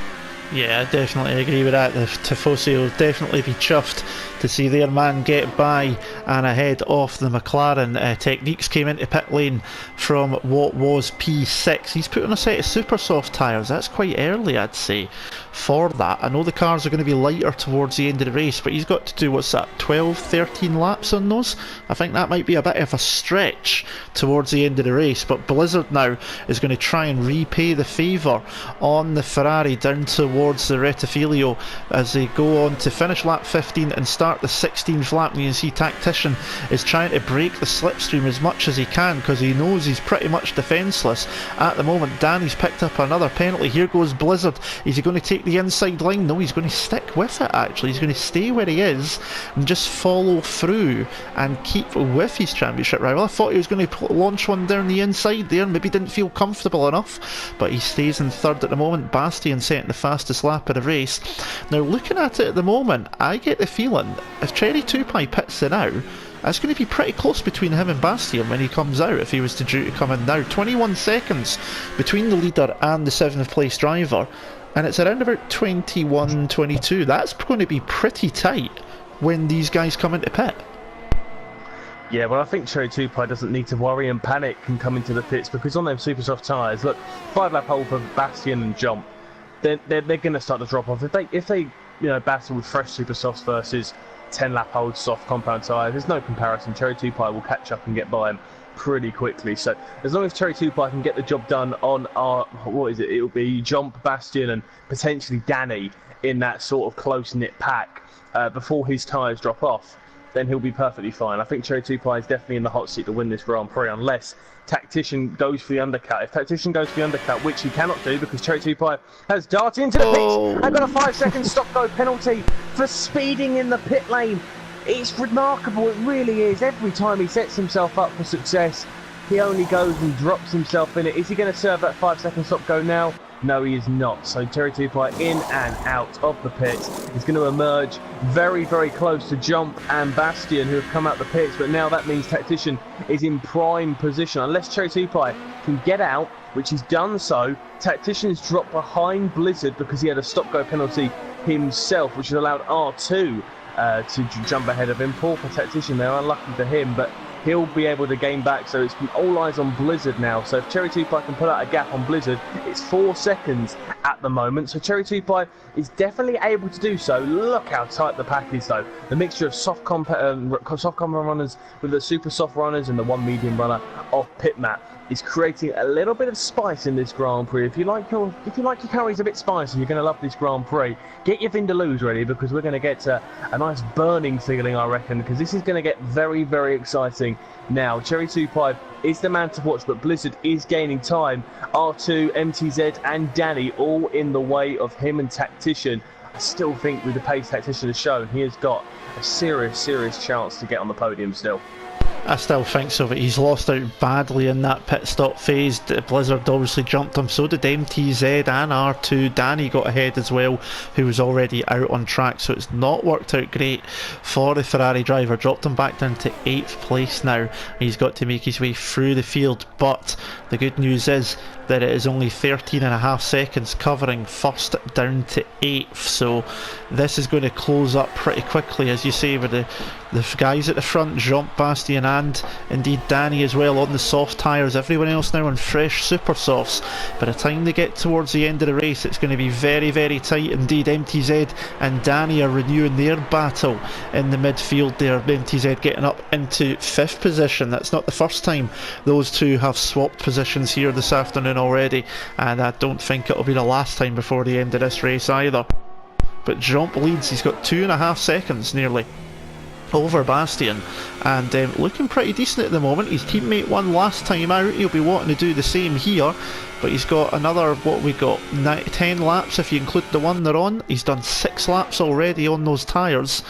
A: Yeah, I definitely agree with that. The Tifosi will definitely be chuffed to see their man get by and ahead of the McLaren. Techniques came into pit lane from what was P6. He's put on a set of super soft tyres. That's quite early, I'd say, for that. I know the cars are going to be lighter towards the end of the race, but he's got to do, what's that, 12, 13 laps on those? I think that might be a bit of a stretch towards the end of the race, but Blizzard now is going to try and repay the favour on the Ferrari down towards the Rettifilio as they go on to finish lap 15 and start the 16th lap. And you can see Tactician is trying to break the slipstream as much as he can, because he knows he's pretty much defenceless at the moment. Danny's picked up another penalty. Here goes Blizzard. Is he going to take the inside line? No, he's going to stick with it actually. He's going to stay where he is and just follow through and keep with his championship rival. I thought he was going to launch one down the inside there, maybe didn't feel comfortable enough, but he stays in third at the moment. Bastion setting the fastest lap of the race. Now looking at it at the moment, I get the feeling if Cherry 2 Pie pits it now, that's going to be pretty close between him and Bastion when he comes out, if he was due to come in now. 21 seconds between the leader and the 7th place driver, and it's around about 21, 22. That's going to be pretty tight when these guys come into pit.
B: Yeah, well, I think Cherry 2 Pie doesn't need to worry and panic and come into the pits, because on them super soft tyres, look, 5-lap hole for Bastion and Jump, they're going to start to drop off. If they battle with fresh super softs versus 10-lap old soft compound tyres, there's no comparison. Cherry 2 Pie will catch up and get by him pretty quickly. So as long as Cherry 2 Pie can get the job done on our, it'll be Jump, Bastion and potentially Danny in that sort of close-knit pack before his tyres drop off, then he'll be perfectly fine. I think Cherry 2 Pie is definitely in the hot seat to win this Grand Prix, unless Tactician goes for the undercut. If Tactician goes for the undercut, which he cannot do because Cherry 2 Pie has darted into the pits and got a 5-second stop-go penalty for speeding in the pit lane. It's remarkable, it really is. Every time he sets himself up for success, he only goes and drops himself in it. Is he going to serve that 5-second stop-go now? No, he is not. So Cherry 2 Pie in and out of the pits. He's going to emerge very, very close to Jump and Bastion, who have come out the pits. But now that means Tactician is in prime position. Unless Cherry 2 Pie can get out which he's done so. Tactician's dropped behind Blizzard because he had a stop-go penalty himself, which has allowed R2 to jump ahead of him. Poor for Tactician there, unlucky for him, but he'll be able to gain back, so it's all eyes on Blizzard now. So if Cherry 2 Pie can put out a gap on Blizzard, it's 4 seconds at the moment. So Cherry 2 Pie is definitely able to do so. Look how tight the pack is, though. The mixture of soft combat runners with the super soft runners and the one medium runner off pit map is creating a little bit of spice in this Grand Prix. If you like your curries a bit spicy, you're going to love this Grand Prix. Get your Vindaloos ready, because we're going to get a nice burning feeling, I reckon, because this is going to get very, very exciting now. Cherry 2 Pie is the man to watch, but Blizzard is gaining time. R2, MTZ and Danny all in the way of him and Tactician. I still think with the pace Tactician has shown, he has got a serious, serious chance to get on the podium still.
A: I still think so, but he's lost out badly in that pit stop phase. Blizzard obviously jumped him, so did MTZ and R2. Danny got ahead as well, who was already out on track, so it's not worked out great for the Ferrari driver. Dropped him back down to 8th place now. He's got to make his way through the field, but the good news is that it is only 13.5 seconds covering first down to 8th, so this is going to close up pretty quickly, as you say, with the guys at the front, Jump, Bastien and indeed Danny as well on the soft tyres. Everyone else now on fresh super softs. By the time they get towards the end of the race, it's going to be very, very tight indeed. MTZ and Danny are renewing their battle in the midfield there. MTZ getting up into 5th position. That's not the first time those two have swapped positions here this afternoon already, and I don't think it'll be the last time before the end of this race either. But Jump leads. He's got 2.5 seconds nearly over Bastien, and looking pretty decent at the moment. His teammate won last time out. He'll be wanting to do the same here, but he's got another, what we got, 10 laps if you include the one they're on. He's done 6 laps already on those tyres.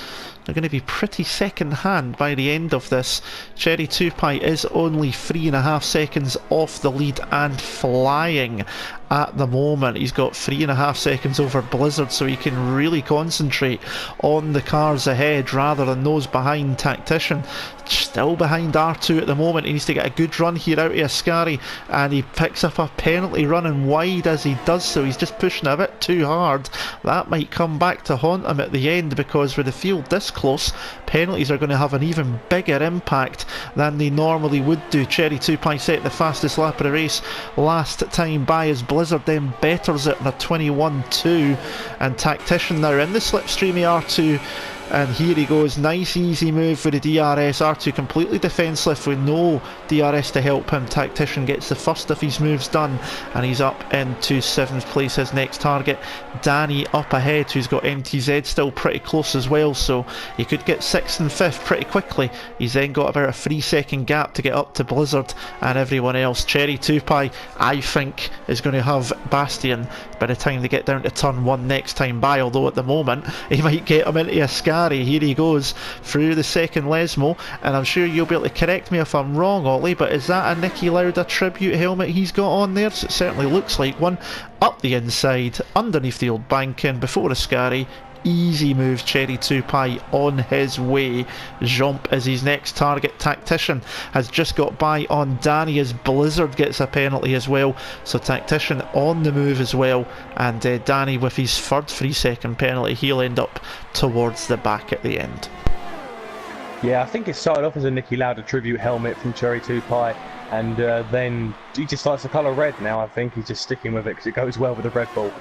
A: They're going to be pretty second hand by the end of this. Cherry 2 Pie is only 3.5 seconds off the lead and flying at the moment. He's got 3.5 seconds over Blizzard, so he can really concentrate on the cars ahead rather than those behind. Tactician still behind R2 at the moment. He needs to get a good run here out of Ascari, and he picks up a penalty running wide as he does so. He's just pushing a bit too hard. That might come back to haunt him at the end, because with the field this close, penalties are going to have an even bigger impact than they normally would do. Cherry 2 Pie set the fastest lap of the race last time by, as Blizzard then betters it in a 21.2, and Tactician now in the slipstreamy R2, and here he goes. Nice easy move for the DRS. R2 completely defenceless with no DRS to help him. Tactician gets the first of his moves done, and he's up into 7th place. His next target, Danny, up ahead, who's got MTZ still pretty close as well, so he could get 6th and 5th pretty quickly. He's then got about a 3-second gap to get up to Blizzard and everyone else. Cherry 2 Pie, I think, is going to have Bastien by the time they get down to turn 1 next time by, although at the moment he might get him into a Ascari. Here he goes through the second Lesmo, and I'm sure you'll be able to correct me if I'm wrong, Ollie, but is that a Nicky Lauda tribute helmet he's got on there? So it certainly looks like one. Up the inside, underneath the old banking, before Ascari. Easy move, Cherry 2 Pie on his way. Jump is his next target. Tactician has just got by on Danny as Blizzard gets a penalty as well, so Tactician on the move as well, and Danny with his third 3-second penalty. He'll end up towards the back at the end.
B: Yeah, I think it started off as a Nicky Lauda tribute helmet from Cherry 2 Pie, and then he just likes the colour red now. I think he's just sticking with it because it goes well with the Red Bull.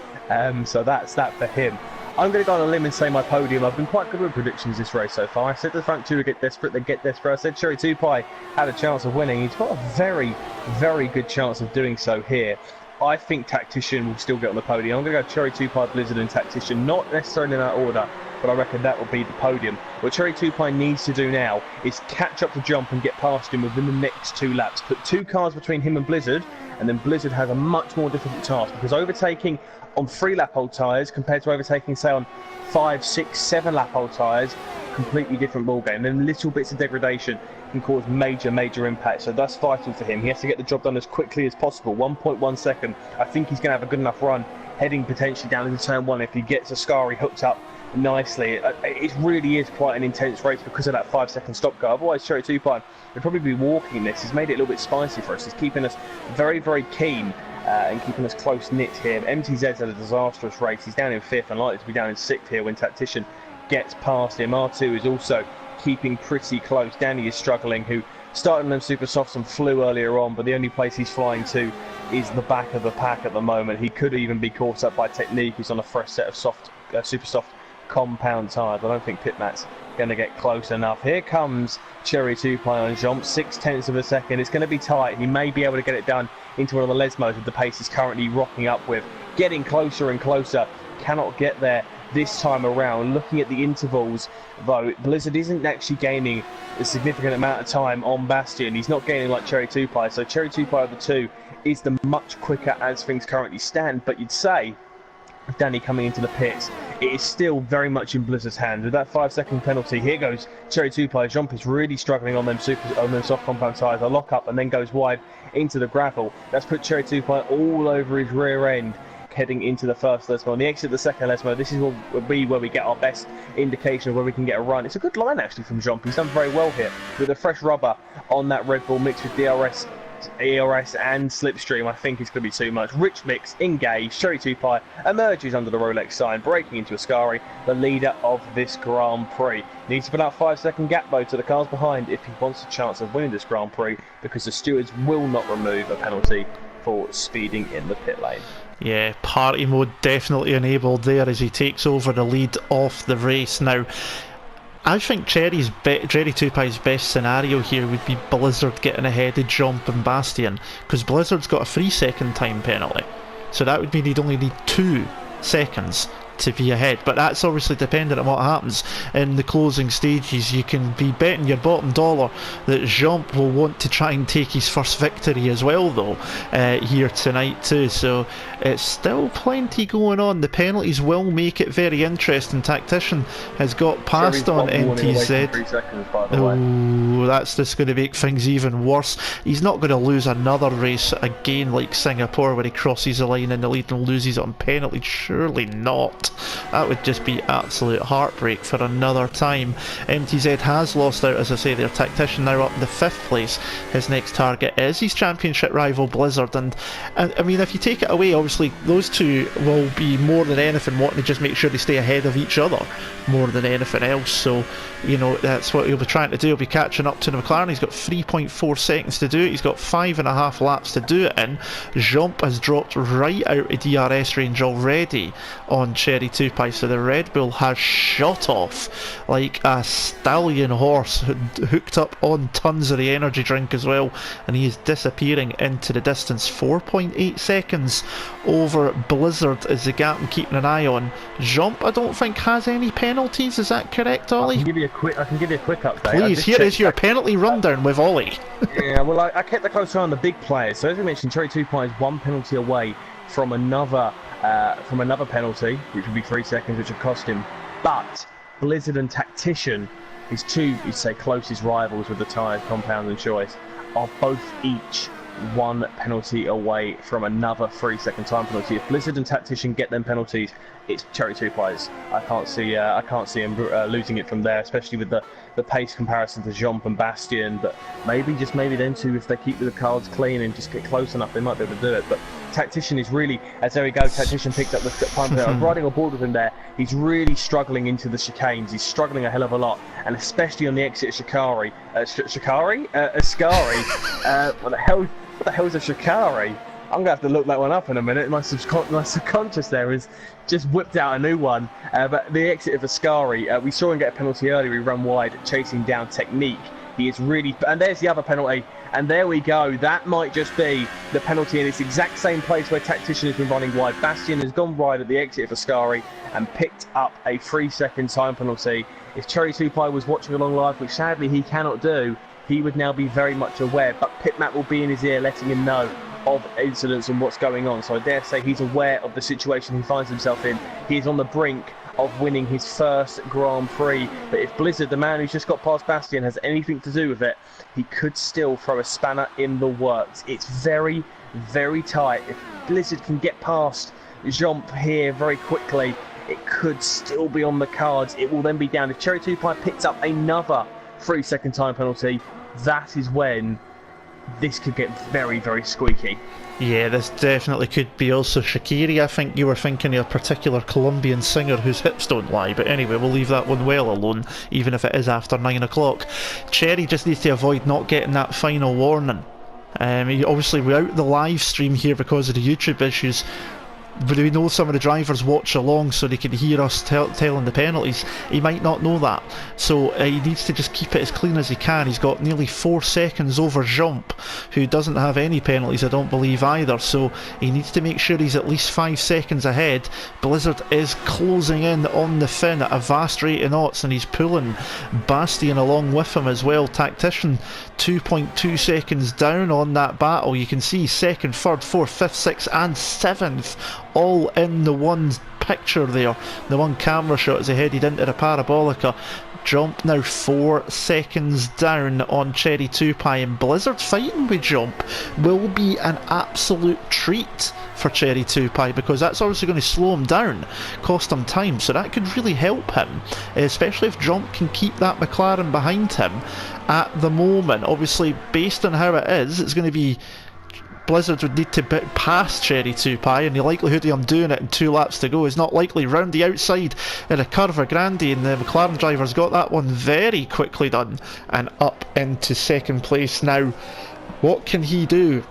B: So that's that for him. I'm going to go on a limb and say my podium. I've been quite good with predictions this race so far. I said the front two would get desperate, they'd get desperate. I said Cherry 2 Pie had a chance of winning. He's got a very, very good chance of doing so here. I think Tactician will still get on the podium. I'm going to go Cherry 2 Pie, Blizzard and Tactician, not necessarily in that order, but I reckon that will be the podium. What Cherry 2 Pie needs to do now is catch up to Jump and get past him within the next 2 laps. Put 2 cars between him and Blizzard, and then Blizzard has a much more difficult task, because overtaking on 3-lap-old tyres compared to overtaking, say, on 5, 6, 7-lap-old tyres, completely different ballgame. And little bits of degradation can cause major, major impact. So that's vital for him. He has to get the job done as quickly as possible. 1.1 second. I think he's going to have a good enough run heading potentially down into turn 1 if he gets Ascari hooked up nicely. It really is quite an intense race because of that 5-second stop go. Otherwise, Cherry 2 Pie would probably be walking this. He's made it a little bit spicy for us. He's keeping us very, very keen and keeping us close-knit here. MTZ's had a disastrous race. He's down in 5th and likely to be down in 6th here when Tactician gets past him. R2 is also keeping pretty close. Danny is struggling, who started on them super softs and flew earlier on, but the only place he's flying to is the back of the pack at the moment. He could even be caught up by Technique, who's on a fresh set of super soft compound tyres. I don't think Pitmat's going to get close enough. Here comes Cherry 2 Ply on jump, 0.6 of a second. It's going to be tight. He may be able to get it done into one of the Lesmos with the pace he's currently rocking up with. Getting closer and closer. Cannot get there this time around. Looking at the intervals, though, Blizzard isn't actually gaining a significant amount of time on Bastion. He's not gaining like Cherry 2 Ply. So Cherry 2 Ply of the two is the much quicker as things currently stand. But you'd say, Danny coming into the pits, it is still very much in Blizzard's hands. With that 5-second penalty, here goes Cherry 2 Ply. Jump is really struggling on them soft compound tyres. A lock up and then goes wide into the gravel. That's put Cherry 2 Ply all over his rear end, heading into the first Lesmo. On the exit of the second Lesmo, this is will be where we get our best indication of where we can get a run. It's a good line actually from Jump. He's done very well here with a fresh rubber on that Red Bull mixed with DRS, ERS and Slipstream. I think it's going to be too much. Rich mix, engaged. Cherry 2 Ply emerges under the Rolex sign, breaking into Ascari, the leader of this Grand Prix. Needs to put out 5-second gap though to the cars behind if he wants a chance of winning this Grand Prix, because the stewards will not remove a penalty for speeding in the pit lane.
A: Yeah, party mode definitely enabled there as he takes over the lead of the race. Now, I think Cherry 2 Ply's best scenario here would be Blizzard getting ahead of Jump and Bastion, because Blizzard's got a 3-second time penalty, so that would mean he'd only need 2 seconds to be ahead. But that's obviously dependent on what happens in the closing stages. You can be betting your bottom dollar that Jump will want to try and take his first victory as well though here tonight too, so it's still plenty going on. The penalties will make it very interesting. Tactician has got past on MTZ.
B: 3 seconds, by the way.
A: That's just going to make things even worse. He's not going to lose another race again like Singapore where he crosses the line in the lead and loses it on penalty. Surely not. That would just be absolute heartbreak for another time. MTZ has lost out, as I say, their Tactician now up in the 5th place. His next target is his championship rival Blizzard, and I mean, if you take it away, obviously those two will be more than anything wanting to just make sure they stay ahead of each other more than anything else. So, you know, that's what he'll be trying to do. He'll be catching up to the McLaren. He's got 3.4 seconds to do it. He's got 5.5 laps to do it in. Jump has dropped right out of DRS range already on Cherry 2 Ply, so the Red Bull has shot off like a stallion horse hooked up on tons of the energy drink as well, and he is disappearing into the distance. 4.8 seconds over Blizzard is the gap I'm keeping an eye on. Jump, I don't think, has any penalties. Is that correct, Ollie?
B: I can give you a quick update.
A: Please, here is your penalty rundown with Ollie.
B: Yeah, well, I kept a close eye on the big players. So as I mentioned, Cherry 2 Ply is 1 penalty away from another penalty, which would be 3 seconds, which would cost him. But Blizzard and Tactician, his two, you'd say, closest rivals with the tyres, compound and choice, are both each 1 penalty away from another 3-second time penalty. If Blizzard and Tactician get them penalties, it's Cherry 2 Ply's. I can't see him losing it from there, especially with the pace comparison to Jump and Bastion. But maybe them two, if they keep the cards clean and just get close enough, they might be able to do it. But Tactician is really, as there we go, Tactician picked up the time penalty. I was riding on board with him there. He's really struggling into the chicanes. He's struggling a hell of a lot, and especially on the exit of Ascari. What the hell is a Shikari? I'm going to have to look that one up in a minute. My subconscious there has just whipped out a new one. But the exit of Ascari, we saw him get a penalty earlier. He ran wide, chasing down Technique. He is really... And there's the other penalty. And there we go. That might just be the penalty in this exact same place where Tactician has been running wide. Bastion has gone wide at the exit of Ascari and picked up a 3-second time penalty. If Cherry 2 Ply was watching along live, which sadly he cannot do, he would now be very much aware. But Pitmat will be in his ear, letting him know of incidents and what's going on. So I dare say he's aware of the situation he finds himself in. He is on the brink of winning his first Grand Prix. But if Blizzard, the man who's just got past Bastion, has anything to do with it, he could still throw a spanner in the works. It's very, very tight. If Blizzard can get past Jump here very quickly, it could still be on the cards. It will then be down. If Cherry 2 Ply picks up another 3-second time penalty, that is when this could get very, very squeaky.
A: Yeah, this definitely could be. Also Shaqiri, I think you were thinking of a particular Colombian singer whose hips don't lie, but anyway, we'll leave that one well alone, even if it is after 9 o'clock. Cherry just needs to avoid not getting that final warning. Obviously without the live stream here because of the YouTube issues, but we know some of the drivers watch along so they can hear us telling the penalties. He might not know that, so he needs to just keep it as clean as he can. He's got nearly 4 seconds over Jump, who doesn't have any penalties, I don't believe either, so he needs to make sure he's at least 5 seconds ahead. Blizzard is closing in on the Finn at a vast rate of knots, and he's pulling Bastien along with him as well. Tactician 2.2 seconds down on that battle. You can see 2nd, 3rd, 4th, 5th, 6th and 7th all in the one picture there, the one camera shot as he headed into the Parabolica. Jump now 4 seconds down on Cherry 2Pie, and Blizzard fighting with Jump will be an absolute treat for Cherry 2Pie, because that's obviously going to slow him down, cost him time, so that could really help him, especially if Jump can keep that McLaren behind him. At the moment, obviously based on how it is, it's going to be Blizzard would need to pass Cherry 2Pie, and the likelihood of him doing it in 2 laps to go is not likely. Round the outside in a Curva Grande, and the McLaren driver's got that one very quickly done and up into 2nd place. Now, what can he do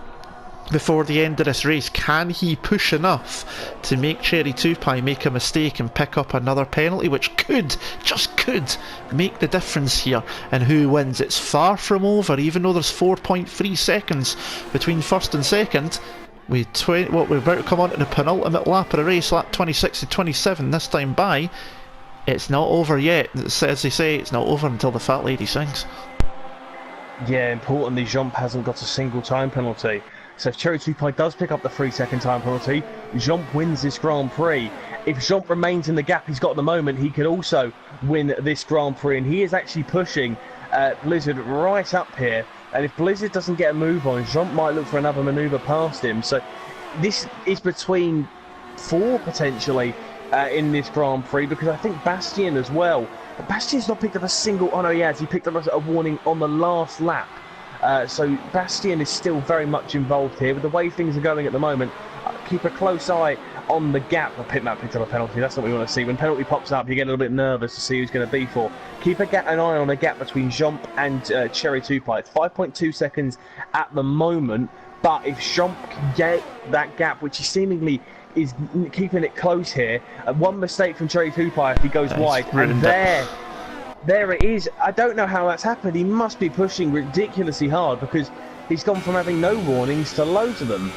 A: before the end of this race? Can he push enough to make Cherry 2Pie make a mistake and pick up another penalty, which could, just could, make the difference here in who wins? It's far from over, even though there's 4.3 seconds between 1st and 2nd. We're about to come on to the penultimate lap of the race, lap 26 to 27 this time by. It's not over yet. As they say, it's not over until the fat lady sings.
B: Yeah, importantly, Jump hasn't got a single time penalty. So if Cherry 2Pie does pick up the 3-second time penalty, Jump wins this Grand Prix. If Jump remains in the gap he's got at the moment, he could also win this Grand Prix, and he is actually pushing Blizzard right up here. And if Blizzard doesn't get a move on, Jump might look for another manoeuvre past him. So this is between 4 potentially in this Grand Prix, because I think Bastien as well. Bastien's not picked up a single... Oh no, he has. He picked up a warning on the last lap. So Bastien is still very much involved here. With the way things are going at the moment, keep a close eye on the gap. The Pitmap picked up a penalty. That's not what we want to see. When penalty pops up, you get a little bit nervous to see who's going to be for. Keep an eye on the gap between Jump and Cherry 2Pie. It's 5.2 seconds at the moment, but if Jump can get that gap, which he seemingly is keeping it close here, one mistake from Cherry 2Pie if he goes wide, and there it is. I don't know how that's happened. He must be pushing ridiculously hard, because he's gone from having no warnings to loads of them.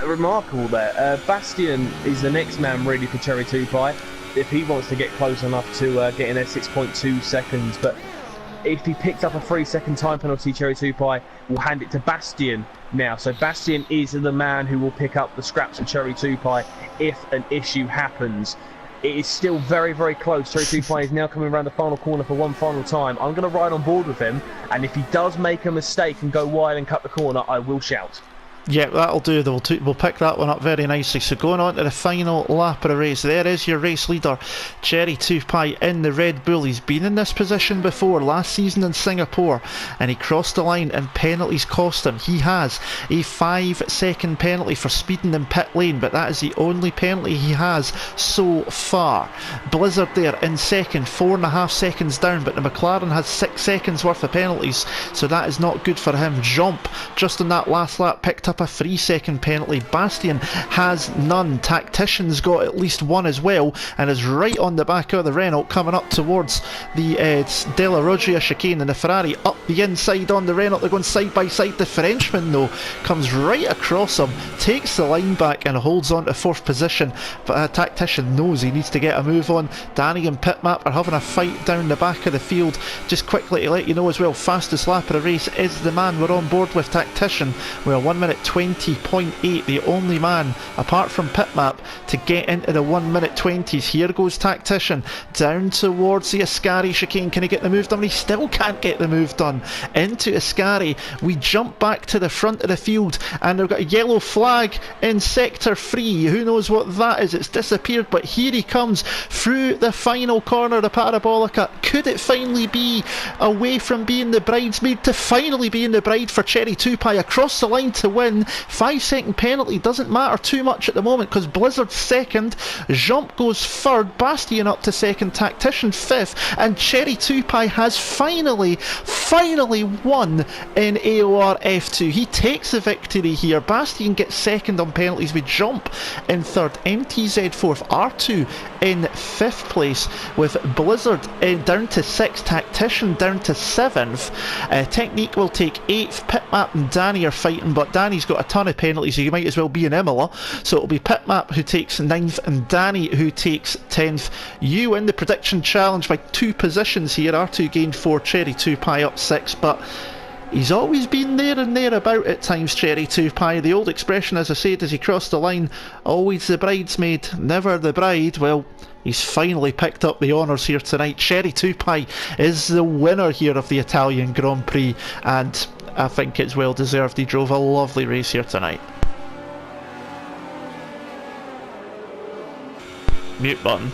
B: Remarkable there. Bastien is the next man really for Cherry 2Pie, if he wants to get close enough to get in there 6.2 seconds. But if he picks up a 3-second time penalty, Cherry 2Pie will hand it to Bastien now. So Bastien is the man who will pick up the scraps of Cherry 2Pie if an issue happens. It is still very, very close. Cherry 2Pie is now coming around the final corner for one final time. I'm going to ride on board with him, and if he does make a mistake and go wide and cut the corner, I will shout.
A: Yeah, that'll do. We'll pick that one up very nicely. So going on to the final lap of the race, there is your race leader, Cherry 2Pie in the Red Bull. He's been in this position before, last season in Singapore, and he crossed the line and penalties cost him. He has a 5-second penalty for speeding in pit lane, but that is the only penalty he has so far. Blizzard there in 2nd, 4.5 seconds down, but the McLaren has 6 seconds worth of penalties, so that is not good for him. Jump, just in that last lap, picked up a 3-second penalty. Bastien has none. Tactician's got at least one as well, and is right on the back of the Renault, coming up towards the Della Roggia chicane, and the Ferrari up the inside on the Renault. They're going side by side. The Frenchman though comes right across him, takes the line back and holds on to 4th position, but Tactician knows he needs to get a move on. Danny and Pitmap are having a fight down the back of the field. Just quickly to let you know as well, fastest lap of the race is the man we're on board with, Tactician. Well, 1 minute 20.8, the only man apart from Pitmap to get into the 1 minute 20s. Here goes Tactician down towards the Ascari chicane. Can he get the move done? He still can't get the move done into Ascari. We jump back to the front of the field and they've got a yellow flag in sector 3. Who knows what that is? It's disappeared, but here he comes through the final corner of the Parabolica. Could it finally be away from being the bridesmaid to finally being the bride for Cherry 2Pie across the line to win? 5-second penalty doesn't matter too much at the moment because Blizzard's second, Jump goes third, Bastion up to second, Tactician fifth, and Cherry 2Pie has finally won in AOR F2. He takes the victory here. Bastion gets second on penalties with Jump in third, MTZ fourth, R2 in fifth place, with Blizzard down to sixth, Tactician down to seventh. Technique will take eighth. Pitmap and Danny are fighting, but Danny's got a ton of penalties, so you might as well be in Imola. So it'll be Pitmap who takes ninth and Danny who takes 10th. You win the prediction challenge by 2 positions here. R2 gained 4, Cherry 2Pie up 6, but he's always been there and thereabout at times, Cherry 2Pie. The old expression, as I said, as he crossed the line, always the bridesmaid, never the bride. Well, he's finally picked up the honours here tonight. Cherry 2Pie is the winner here of the Italian Grand Prix, and I think it's well deserved. He drove a lovely race here tonight. Mute button.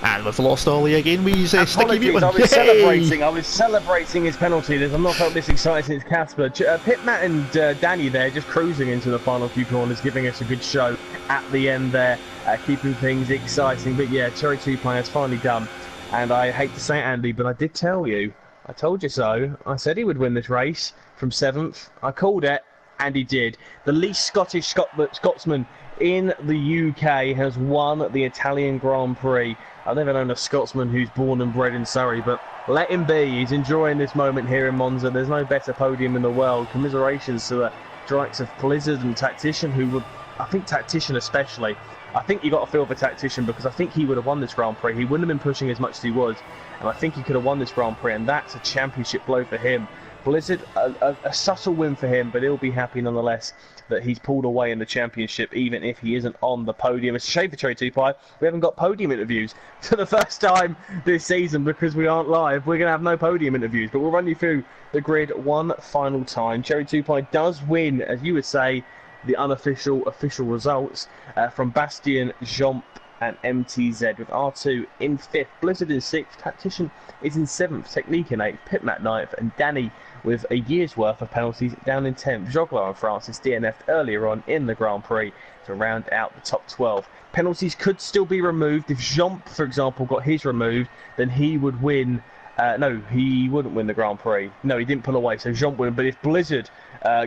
A: And we've lost Ollie again. We use sticky mute button.
B: I was celebrating his penalty. I've not felt this excited since Casper. Pitmat and Danny there just cruising into the final few corners, giving us a good show at the end there, keeping things exciting. But yeah, Cherry 2Pie has finally done. And I hate to say it, Andy, but I did tell you. I told you so. I said he would win this race from 7th. I called it, and he did. The least Scottish Scotsman in the UK has won the Italian Grand Prix. I've never known a Scotsman who's born and bred in Surrey, but let him be. He's enjoying this moment here in Monza. There's no better podium in the world. Commiserations to the strikes of Blizzard and Tactician, who would, I think Tactician especially, I think you got to feel for Tactician because I think he would have won this Grand Prix. He wouldn't have been pushing as much as he was, and I think he could have won this Grand Prix, and that's a championship blow for him. Blizzard, a subtle win for him, but he'll be happy nonetheless that he's pulled away in the championship, even if he isn't on the podium. It's a shame for Cherry 2Pie. We haven't got podium interviews for the first time this season because we aren't live. We're going to have no podium interviews, but we'll run you through the grid one final time. Cherry 2Pie does win, as you would say, the unofficial official results from Bastion, Jump and MTZ, with R2 in 5th, Blizzard in 6th, Tactician is in 7th, Technique in 8th, Pitmat 9th, and Danny with a year's worth of penalties down in 10th. Joglar and Francis DNF'd earlier on in the Grand Prix to round out the top 12. Penalties could still be removed. If Jump, for example, got his removed, then he would win. No, he wouldn't win the Grand Prix. No, he didn't pull away, so Jump wouldn't. But if Blizzard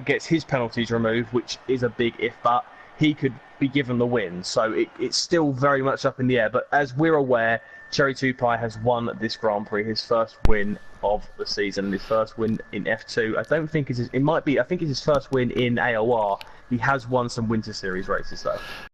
B: gets his penalties removed, which is a big if, but he could be given the win. So it's still very much up in the air. But as we're aware, Cherry 2Pie has won this Grand Prix, his first win of the season, his first win in F2. I don't think it might be, I think it's his first win in AOR. He has won some Winter Series races though.